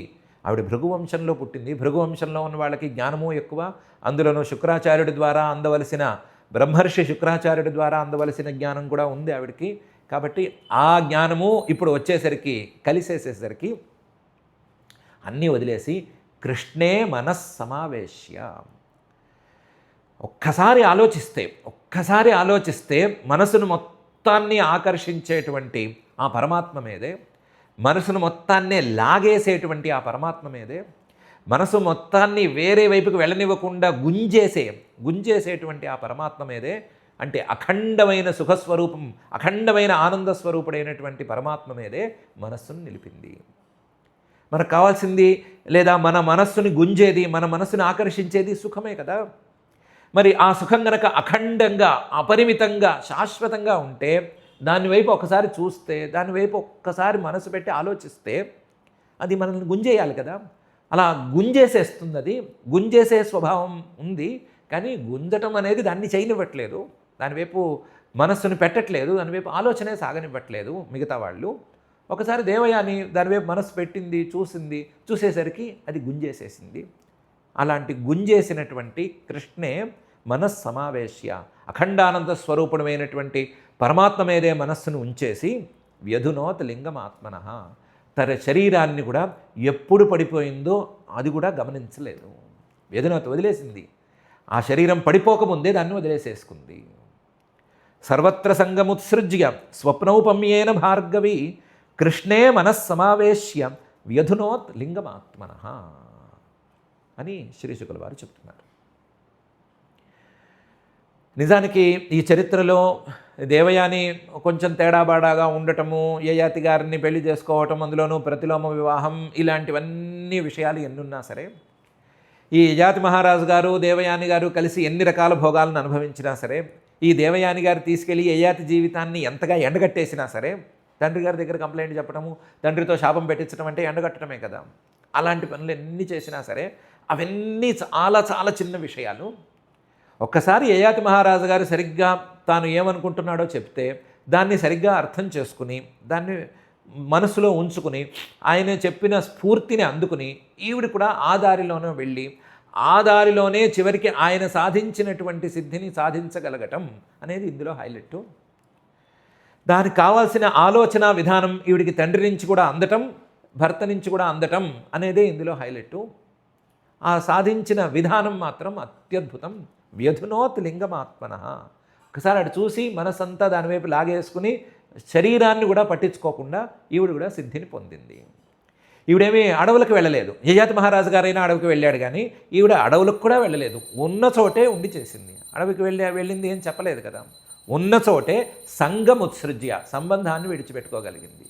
ఆవిడ భృగువంశంలో పుట్టింది. భృగువంశంలో ఉన్న వాళ్ళకి జ్ఞానము ఎక్కువ. అందులోనూ శుక్రాచార్యుడి ద్వారా అందవలసిన, బ్రహ్మర్షి శుక్రాచార్యుడి ద్వారా అందవలసిన జ్ఞానం కూడా ఉంది ఆవిడికి. కాబట్టి ఆ జ్ఞానము ఇప్పుడు వచ్చేసరికి, కలిసేసేసరికి అన్నీ వదిలేసి కృష్ణే మనస్సమావేశ్య, ఒక్కసారి ఆలోచిస్తే మనసును మొత్తాన్ని ఆకర్షించేటువంటి ఆ పరమాత్మ మీదే, మనసును మొత్తాన్నే లాగేసేటువంటి ఆ పరమాత్మ మీదే, మనసు మొత్తాన్ని వేరే వైపుకి వెళ్ళనివ్వకుండా గుంజేసేటువంటి ఆ పరమాత్మ మీదే, అంటే అఖండమైన సుఖస్వరూపం, అఖండమైన ఆనంద స్వరూపుడైనటువంటి పరమాత్మ మీదే మనస్సును నిలిపింది. మనకు కావాల్సింది, లేదా మన మనస్సుని గుంజేది, మన మనస్సుని ఆకర్షించేది సుఖమే కదా. మరి ఆ సుఖం గనక అఖండంగా, అపరిమితంగా, శాశ్వతంగా ఉంటే దాని వైపు ఒకసారి చూస్తే, దాని వైపు ఒక్కసారి మనసు పెట్టి ఆలోచిస్తే అది మనల్ని గుంజేయాలి కదా. అలా గుంజేసేస్తుంది. అది గుంజేసే స్వభావం ఉంది. కానీ గుంజటం అనేది దాన్ని చేయనివ్వట్లేదు, దానివైపు మనస్సుని పెట్టట్లేదు, దానివైపు ఆలోచనే సాగనివ్వట్లేదు మిగతా వాళ్ళు. ఒకసారి దేవయాని దానివైపు మనస్సు పెట్టింది, చూసేసరికి అది గుంజేసేసింది. అలాంటి గుంజేసినటువంటి కృష్ణే మనస్సమావేశ్య, అఖండానంద స్వరూపుడమైనటువంటి పరమాత్మ మీదే మనస్సును ఉంచేసి వ్యధునోత్ లింగమాత్మన, తన శరీరాన్ని కూడా ఎప్పుడు పడిపోయిందో అది కూడా గమనించలేదు. వ్యధునోత్ వదిలేసింది. ఆ శరీరం పడిపోకముందే దాన్ని వదిలేసేసుకుంది. సర్వత్ర సంగముత్సృజ్య స్వప్నౌపమ్యేన భార్గవి కృష్ణే మనస్సమావేశ్య వ్యధునోత్ లింగమాత్మన అని శ్రీశుకుల వారు చెప్తున్నారు. నిజానికి ఈ చరిత్రలో దేవయాని కొంచెం తేడాబాడాగా ఉండటము, యయాతి గారిని పెళ్లి చేసుకోవటం, అందులోనూ ప్రతిలోమ వివాహం, ఇలాంటివన్నీ విషయాలు ఎన్నున్నా సరే, ఈ యయాతి మహారాజు గారు దేవయాని గారు కలిసి ఎన్ని రకాల భోగాలను అనుభవించినా సరే, ఈ దేవయాని గారు తీసుకెళ్ళి యయాతి జీవితాన్ని ఎంతగా ఎండగట్టేసినా సరే, తండ్రి గారి దగ్గర కంప్లైంట్ చెప్పడము, తండ్రితో శాపం పెట్టించడం అంటే ఎండగట్టడమే కదా. అలాంటి పనులు ఎన్ని చేసినా సరే అవన్నీ చాలా చాలా చిన్న విషయాలు. ఒక్కసారి యయాతి మహారాజు గారు సరిగ్గా తాను ఏమనుకుంటున్నాడో చెప్తే దాన్ని సరిగ్గా అర్థం చేసుకుని, దాన్ని మనసులో ఉంచుకుని, ఆయన చెప్పిన స్ఫూర్తిని అందుకుని ఈవిడ కూడా ఆ దారిలోనే వెళ్ళి, ఆ దారిలోనే చివరికి ఆయన సాధించినటువంటి సిద్ధిని సాధించగలగటం అనేది ఇందులో హైలైట్. దానికి కావాల్సిన ఆలోచన విధానం ఈవిడికి తండ్రి నుంచి కూడా అందటం, భర్త నుంచి కూడా అందటం అనేదే ఇందులో హైలైట్. ఆ సాధించిన విధానం మాత్రం అత్యద్భుతం. వ్యధునోత్ లింగమాత్మన. ఒకసారి అటు చూసి మనసంతా దానివైపు లాగేసుకుని శరీరాన్ని కూడా పట్టించుకోకుండా ఈవిడ కూడా సిద్ధిని పొందింది. ఈవిడేమీ అడవులకు వెళ్ళలేదు. యయాతి మహారాజు గారైనా అడవికి వెళ్ళాడు, కానీ ఈవిడ అడవులకు కూడా వెళ్ళలేదు. ఉన్న చోటే ఉండి చేసింది. అడవికి వెళ్ళింది ఏం చెప్పలేదు కదా. ఉన్న చోటే సంగముత్సృజ్య, సంబంధాన్ని విడిచిపెట్టుకోగలిగింది.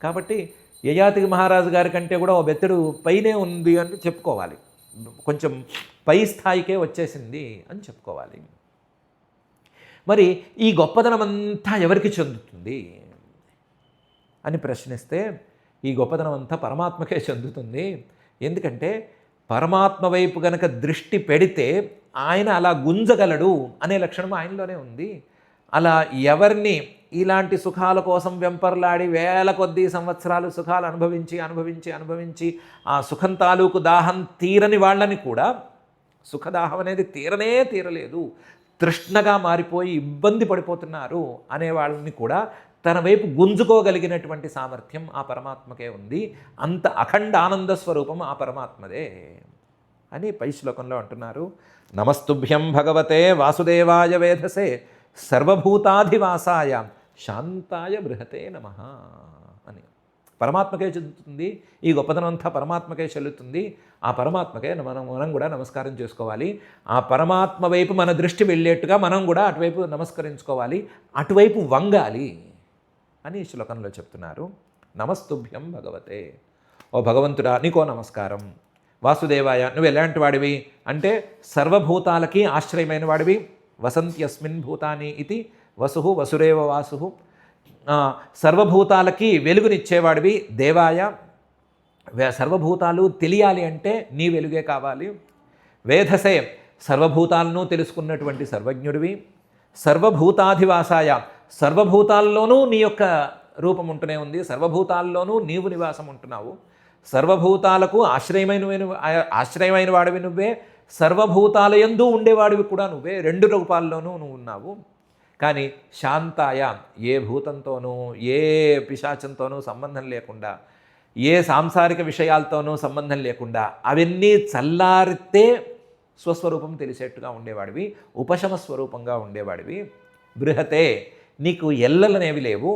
కాబట్టి యయాతి మహారాజు గారి కంటే కూడా ఓ బెత్తడు పైనే ఉంది అని చెప్పుకోవాలి. కొంచెం పై స్థాయికే వచ్చేసింది అని చెప్పుకోవాలి. మరి ఈ గొప్పదనం అంతా ఎవరికి చెందుతుంది అని ప్రశ్నిస్తే, ఈ గొప్పదనం అంతా పరమాత్మకే చెందుతుంది. ఎందుకంటే పరమాత్మ వైపు గనక దృష్టి పెడితే ఆయన అలా గుంజగలడు అనే లక్షణం ఆయనలోనే ఉంది. అలా ఎవరిని ఇలాంటి సుఖాల కోసం వెంపర్లాడి వేల కొద్దీ సంవత్సరాలు సుఖాలు అనుభవించి ఆ సుఖం తాలూకు దాహం తీరని వాళ్ళని కూడా, సుఖదాహం అనేది తీరలేదు, తృష్ణగా మారిపోయి ఇబ్బంది పడిపోతున్నారు అనే వాళ్ళని కూడా తన వైపు గుంజుకోగలిగినటువంటి సామర్థ్యం ఆ పరమాత్మకే ఉంది. అంత అఖండ ఆనంద స్వరూపం ఆ పరమాత్మదే అని పై శ్లోకంలో అంటున్నారు. నమస్తుభ్యం భగవతే వాసుదేవాయ వేధసే సర్వభూతాధివాసాయ శాంతాయ బృహతే నమః అని. పరమాత్మకే చెందుతుంది ఈ గొప్పదనం అంతా, పరమాత్మకే చెల్లుతుంది. ఆ పరమాత్మకే మనం కూడా నమస్కారం చేసుకోవాలి. ఆ పరమాత్మ వైపు మన దృష్టి వెళ్ళేట్టుగా మనం కూడా అటువైపు నమస్కరించుకోవాలి, అటువైపు వంగాలి అని ఈ శ్లోకంలో చెప్తున్నారు. నమస్తుభ్యం భగవతే, ఓ భగవంతుడా నీకో నమస్కారం. వాసుదేవాయ, నువ్వు ఎలాంటి వాడివి అంటే సర్వభూతాలకి ఆశ్రయమైన వాడివి. వసంత్యస్మిన్ భూతాని ఇది వసు వసురేవ వాసు, సర్వభూతాలకి వెలుగునిచ్చేవాడివి. దేవాయ, సర్వభూతాలు తెలియాలి అంటే నీ వెలుగే కావాలి. వేధసే, సర్వభూతాలను తెలుసుకున్నటువంటి సర్వజ్ఞుడివి. సర్వభూతాధివాసాయ, సర్వభూతాల్లోనూ నీ యొక్క రూపం ఉంటూనే ఉంది, సర్వభూతాల్లోనూ నీవు నివాసం ఉంటున్నావు. సర్వభూతాలకు ఆశ్రయమైన వాడివి నువ్వే, సర్వభూతాలయందు ఉండేవాడివి కూడా నువ్వే. రెండు రూపాల్లోనూ నువ్వు ఉన్నావు. కానీ శాంతాయ, ఏ భూతంతోనూ ఏ పిశాచంతోనూ సంబంధం లేకుండా, ఏ సాంసారిక విషయాలతోనూ సంబంధం లేకుండా అవన్నీ చల్లారితే స్వస్వరూపం తెలిసేట్టుగా ఉండేవాడివి, ఉపశమ స్వరూపంగా ఉండేవాడివి. బృహతే, నీకు ఎల్లలనేవి లేవు.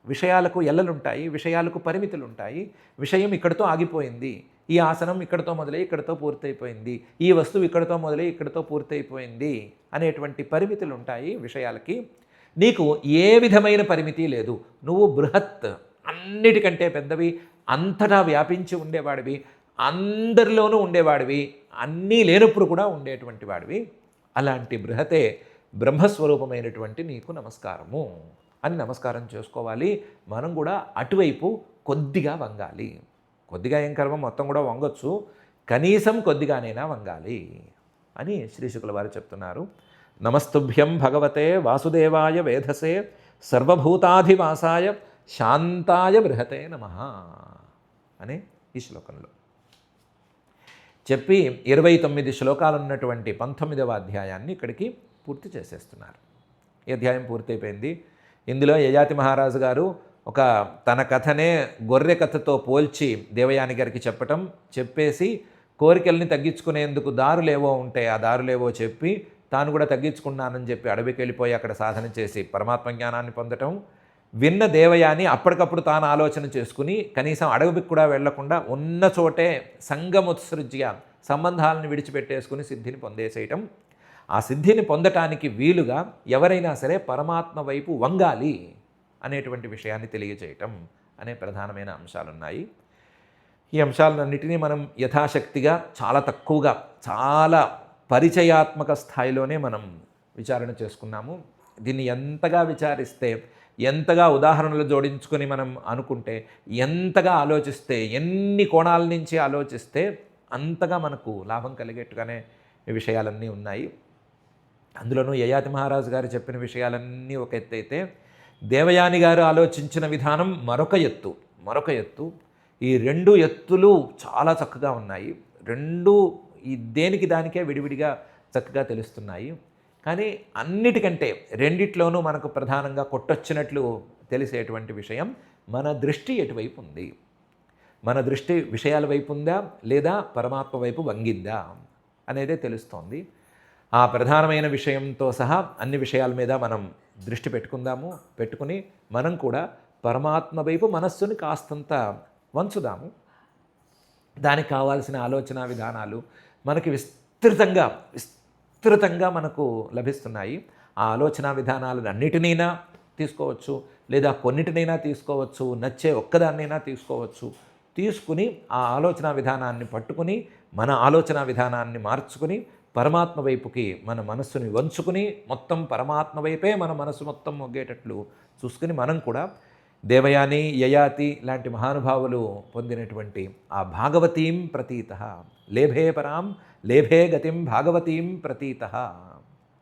విషయాలకు ఎల్లలుంటాయి, విషయాలకు పరిమితులు ఉంటాయి. విషయం ఇక్కడితో ఆగిపోయింది, ఈ ఆసనం ఇక్కడితో మొదలై ఇక్కడితో పూర్తయిపోయింది, ఈ వస్తువు ఇక్కడితో మొదలై ఇక్కడితో పూర్తయిపోయింది అనేటువంటి పరిమితులు ఉంటాయి విషయాలకి. నీకు ఏ విధమైన పరిమితి లేదు. నువ్వు బృహత్, అన్నిటికంటే పెద్దవి, అంతటా వ్యాపించి ఉండేవాడివి, అందరిలోనూ ఉండేవాడివి, అన్నీ లేనప్పుడు కూడా ఉండేటువంటి వాడివి. అలాంటి బృహతే, బ్రహ్మస్వరూపమైనటువంటి నీకు నమస్కారము అని నమస్కారం చేసుకోవాలి. మనం కూడా అటువైపు కొద్దిగా వంగాలి. కొద్దిగా ఏం కర్మ, మొత్తం కూడా వంగొచ్చు, కనీసం కొద్దిగానైనా వంగాలి అని శ్రీ శుకుల వారు చెప్తున్నారు. నమస్తుభ్యం భగవతే వాసుదేవాయ వేధసే సర్వభూతాధివాసాయ శాంతాయ బృహతే నమః అని ఈ శ్లోకంలో చెప్పి 29 శ్లోకాలు ఉన్నటువంటి 19వ అధ్యాయాన్ని ఇక్కడికి పూర్తి చేసేస్తున్నారు. ఈ అధ్యాయం పూర్తయిపోయింది. ఇందులో యయాతి మహారాజు గారు ఒక తన కథనే గొర్రె కథతో పోల్చి దేవయాని గారికి చెప్పేసి కోరికల్ని తగ్గించుకునేందుకు దారులేవో ఉంటాయి, ఆ దారులేవో చెప్పి తాను కూడా తగ్గించుకున్నానని చెప్పి అడవికి వెళ్ళిపోయి అక్కడ సాధన చేసి పరమాత్మ జ్ఞానాన్ని పొందటం. విన్న దేవయాని అప్పటికప్పుడు తాను ఆలోచన చేసుకుని కనీసం అడవికి కూడా వెళ్లకుండా ఉన్న చోటే సంగముత్సృజ్య, సంబంధాలను విడిచిపెట్టేసుకుని సిద్ధిని పొందేసేయటం. ఆ సిద్ధిని పొందటానికి వీలుగా ఎవరైనా సరే పరమాత్మ వైపు వంగాలి అనేటువంటి విషయాన్ని తెలియజేయటం అనే ప్రధానమైన అంశాలున్నాయి. ఈ అంశాలన్నిటినీ మనం యథాశక్తిగా చాలా తక్కువగా, చాలా పరిచయాత్మక స్థాయిలోనే మనం విచారణ చేసుకున్నాము. దీన్ని ఎంతగా విచారిస్తే, ఎంతగా ఉదాహరణలు జోడించుకొని మనం అనుకుంటే, ఎంతగా ఆలోచిస్తే, ఎన్ని కోణాల నుంచి ఆలోచిస్తే అంతగా మనకు లాభం కలిగేట్టుగానే ఈ విషయాలన్నీ ఉన్నాయి. అందులోనూ యయాతి మహారాజు గారు చెప్పిన విషయాలన్నీ ఒక ఎత్తు అయితే, దేవయాని గారు ఆలోచించిన విధానం మరొక ఎత్తు. ఈ రెండు ఎత్తులు చాలా చక్కగా ఉన్నాయి. రెండు ఈ దేనికి దానికే విడివిడిగా చక్కగా తెలుస్తున్నాయి. కానీ అన్నిటికంటే రెండిట్లోనూ మనకు ప్రధానంగా కొట్టొచ్చినట్లు తెలిసేటువంటి విషయం, మన దృష్టి ఎటువైపు ఉంది, మన దృష్టి విషయాల వైపు ఉందా లేదా పరమాత్మ వైపు వంగిందా అనేదే తెలుస్తోంది. ఆ ప్రధానమైన విషయంతో సహా అన్ని విషయాల మీద మనం దృష్టి పెట్టుకుని మనం కూడా పరమాత్మ వైపు మనస్సుని కాస్తంత వంచుదాము. దానికి కావాల్సిన ఆలోచన విధానాలు మనకి విస్తృతంగా మనకు లభిస్తున్నాయి. ఆ ఆలోచన విధానాలను అన్నిటినైనా తీసుకోవచ్చు, లేదా కొన్నిటినైనా తీసుకోవచ్చు, నచ్చే ఒక్కదాన్నైనా తీసుకోవచ్చు. తీసుకుని ఆ ఆలోచన విధానాన్ని పట్టుకుని మన ఆలోచన విధానాన్ని మార్చుకుని పరమాత్మ వైపుకి మన మనస్సుని వంచుకుని మొత్తం పరమాత్మ వైపే మన మనసు మొత్తం మొగ్గేటట్లు చూసుకుని మనం కూడా దేవయాని, యయాతి లాంటి మహానుభావులు పొందినటువంటి ఆ భాగవతీం ప్రతీత లేభే పరాం లేభే గతిం భాగవతీం ప్రతీత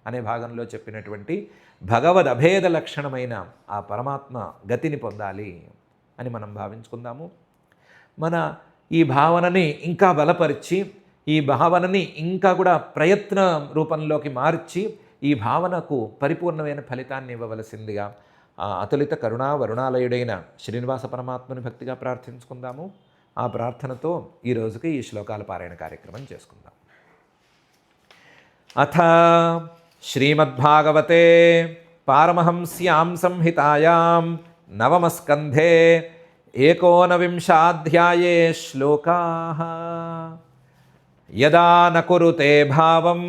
అనే భాగంలో చెప్పినటువంటి భగవద్ అభేద లక్షణమైన ఆ పరమాత్మ గతిని పొందాలి అని మనం భావించుకుందాము. మన ఈ భావనని ఇంకా బలపరిచి, ఈ భావనని ఇంకా కూడా ప్రయత్న రూపంలోకి మార్చి ఈ భావనకు పరిపూర్ణమైన ఫలితాన్ని ఇవ్వవలసిందిగా ఆ అతులిత కరుణా వరుణాలయుడైన శ్రీనివాస పరమాత్మని భక్తిగా ప్రార్థించుకుందాము. ఆ ప్రార్థనతో ఈ రోజుకి ఈ శ్లోకాల పారాయణ కార్యక్రమం చేసుకుందాం. అథ శ్రీమద్భాగవతే పారమహంస్యాం సంహితాయాం నవమస్కంధే ఏకోనవింశాధ్యాయే శ్లోకాః. యదా న కురుతే భావం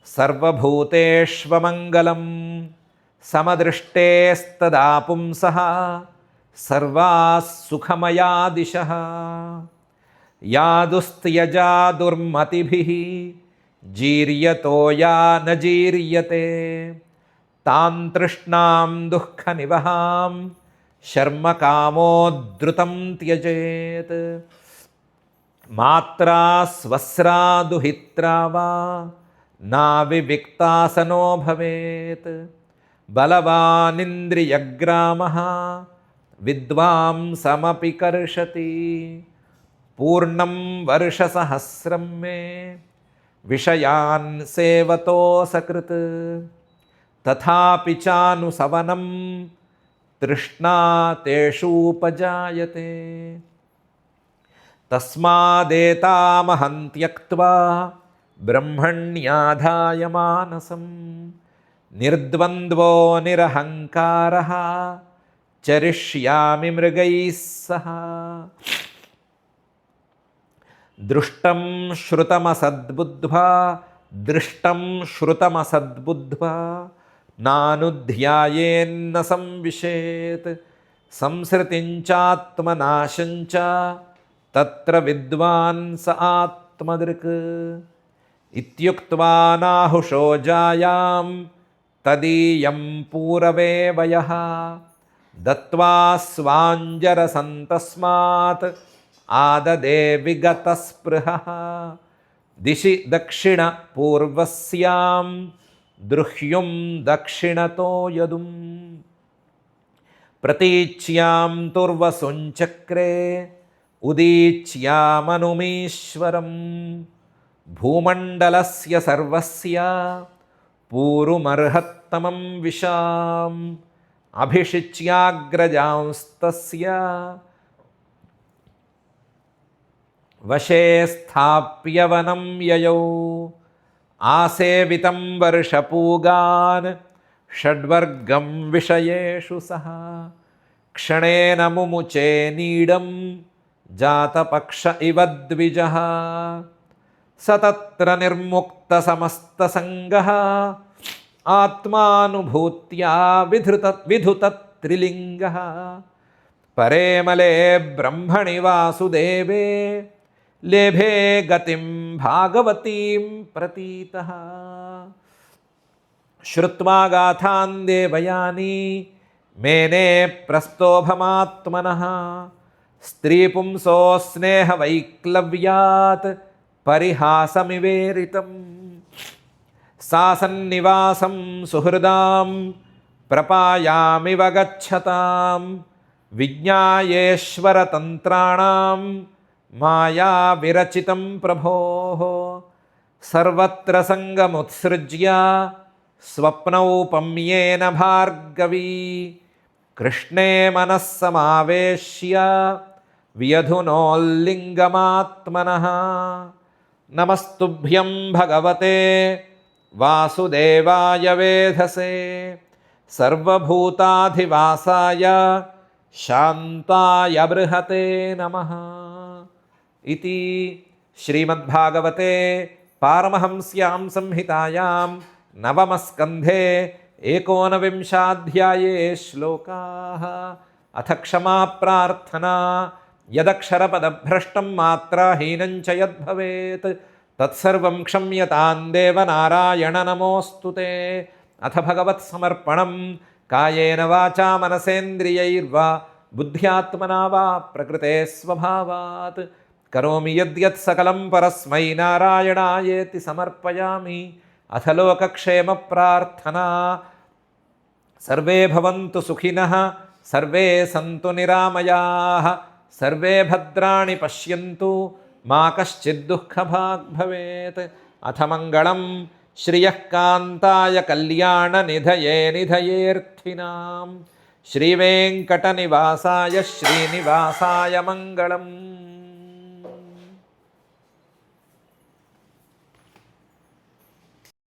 సర్వభూతేష్వమంగళం సమదృష్టేస్తదా పుంసః సర్వాః సుఖమయా దిశః. యాదుస్త్యజా దుర్మతిభిః జీర్యతో యా న జీర్యతే తాం తృష్ణాం దుఃఖనివహాం శర్మకామోద్ధృతం త్యజేత్. మాత్రా స్వస్రా దుహిత్రా వా నా వివిక్తాసనో భవేత్. బలవానింద్రియగ్రామః విద్వాంసమపి కర్షతి. పూర్ణం వర్షసహస్రం మే విషయాన్ సేవతో సకృత్. తథాపి చానుసవనం తృష్ణా తేషూపజాయతే. తస్మాదేతామహం త్యక్త్వా బ్రహ్మణ్యాధాయ మానసం. నిర్ద్వంద్వో నిరహంకారః చరిష్యామి మృగైః సహ. దృష్టం శ్రుతమసద్బుద్ధ్వా నానుధ్యాయేన్న సంవిశేత్. సంసృతిం చాత్మనాశం చ తత్ర విద్వాన్ స ఆత్మదృక్. ఇత్యుక్త్వా నాహుషో జాయాం తదీయం పూరవే వయః. దత్వా స్వాంజరసం తస్మాత్ ఆదదే విగతస్పృహః. దిశి దక్షిణ పూర్వస్యాం దృహ్యుం దక్షిణతో యదుం. ప్రతీచ్యాం తుర్వసుంచక్రే ఉదీచ్యామనుమీశ్వరం. భూమండలస్య సర్వస్య పూరుమర్హత్తమం విశాం. అభిషిచ్యాగ్రజాంస్తస్య వశే స్థాప్య వనం యయౌ. ఆసేవితం వర్షపూగాన్ షడ్వర్గం విషయేషు సహ. క్షణేన ముముచే నీడం జాతపక్ష ఇవ ద్విజః. సతత్ర నిర్ముక్త సమస్త సంగః ఆత్మానుభూత్యా విధుత త్రిలింగః. పరేమలే బ్రహ్మణి వాసుదేవే లేభే గతిం భాగవతీం ప్రతీతః. శ్రుత్వా గాథాన్ దేవయాని మేనే ప్రస్తోభమాత్మనః. స్త్రీపుంసో స్నేహవైక్లవ్యాత్ పరిహాసమివేరితం. సాసన్నివాసం సుహృదాం ప్రపాయామివ గచ్చతాం. విజ్ఞాయేశ్వరతంత్రాణం మాయా విరచితం ప్రభోః. సర్వత్ర సంగముత్సృజ్య స్వప్నౌపమ్యేన భార్గవీ. కృష్ణే మనస్సమావేశ్య వ్యధునోల్లింగమాత్మనః. నమస్తుభ్యం భగవతే వాసుదేవాయ వేధసే సర్వభూతాధివాసాయ శాంతాయ బృహతే నమః ఇతి శ్రీమద్భాగవతే పారమహంస్యాం సంహితాయాం నవమస్కంధే ఏకోనవింశాధ్యాయే శ్లోకాః. అథ క్షమా ప్రార్థనా యదక్షరపదభ్రష్టం మాత్రాహీనం చ యద్భవేత్ తత్సర్వం క్షమ్యతాం దేవ నారాయణ నమోऽస్తు తే. అథ భగవత్సమర్పణం కాయేన వాచా మనసేంద్రియైర్వా బుద్ధ్యాత్మనా వా ప్రకృతే స్వభావాత్ కరోమి యద్యత్ సకలం పరస్మై నారాయణాయేతి సమర్పయామి. అథ లోకక్షేమ ప్రార్థనా సర్వే భవంతు సుఖినః సర్వే సంతు నిరామయాః సర్వే భద్రాణి పశ్యంతు మా కశ్చిద్ దుఃఖభాగ్ భవేత్. అథ మంగళం శ్రియః కాంతాయ కళ్యాణ నిధయే నిధయేర్థినాం శ్రీవేంకటనివాసాయ శ్రీనివాసాయ మంగళం.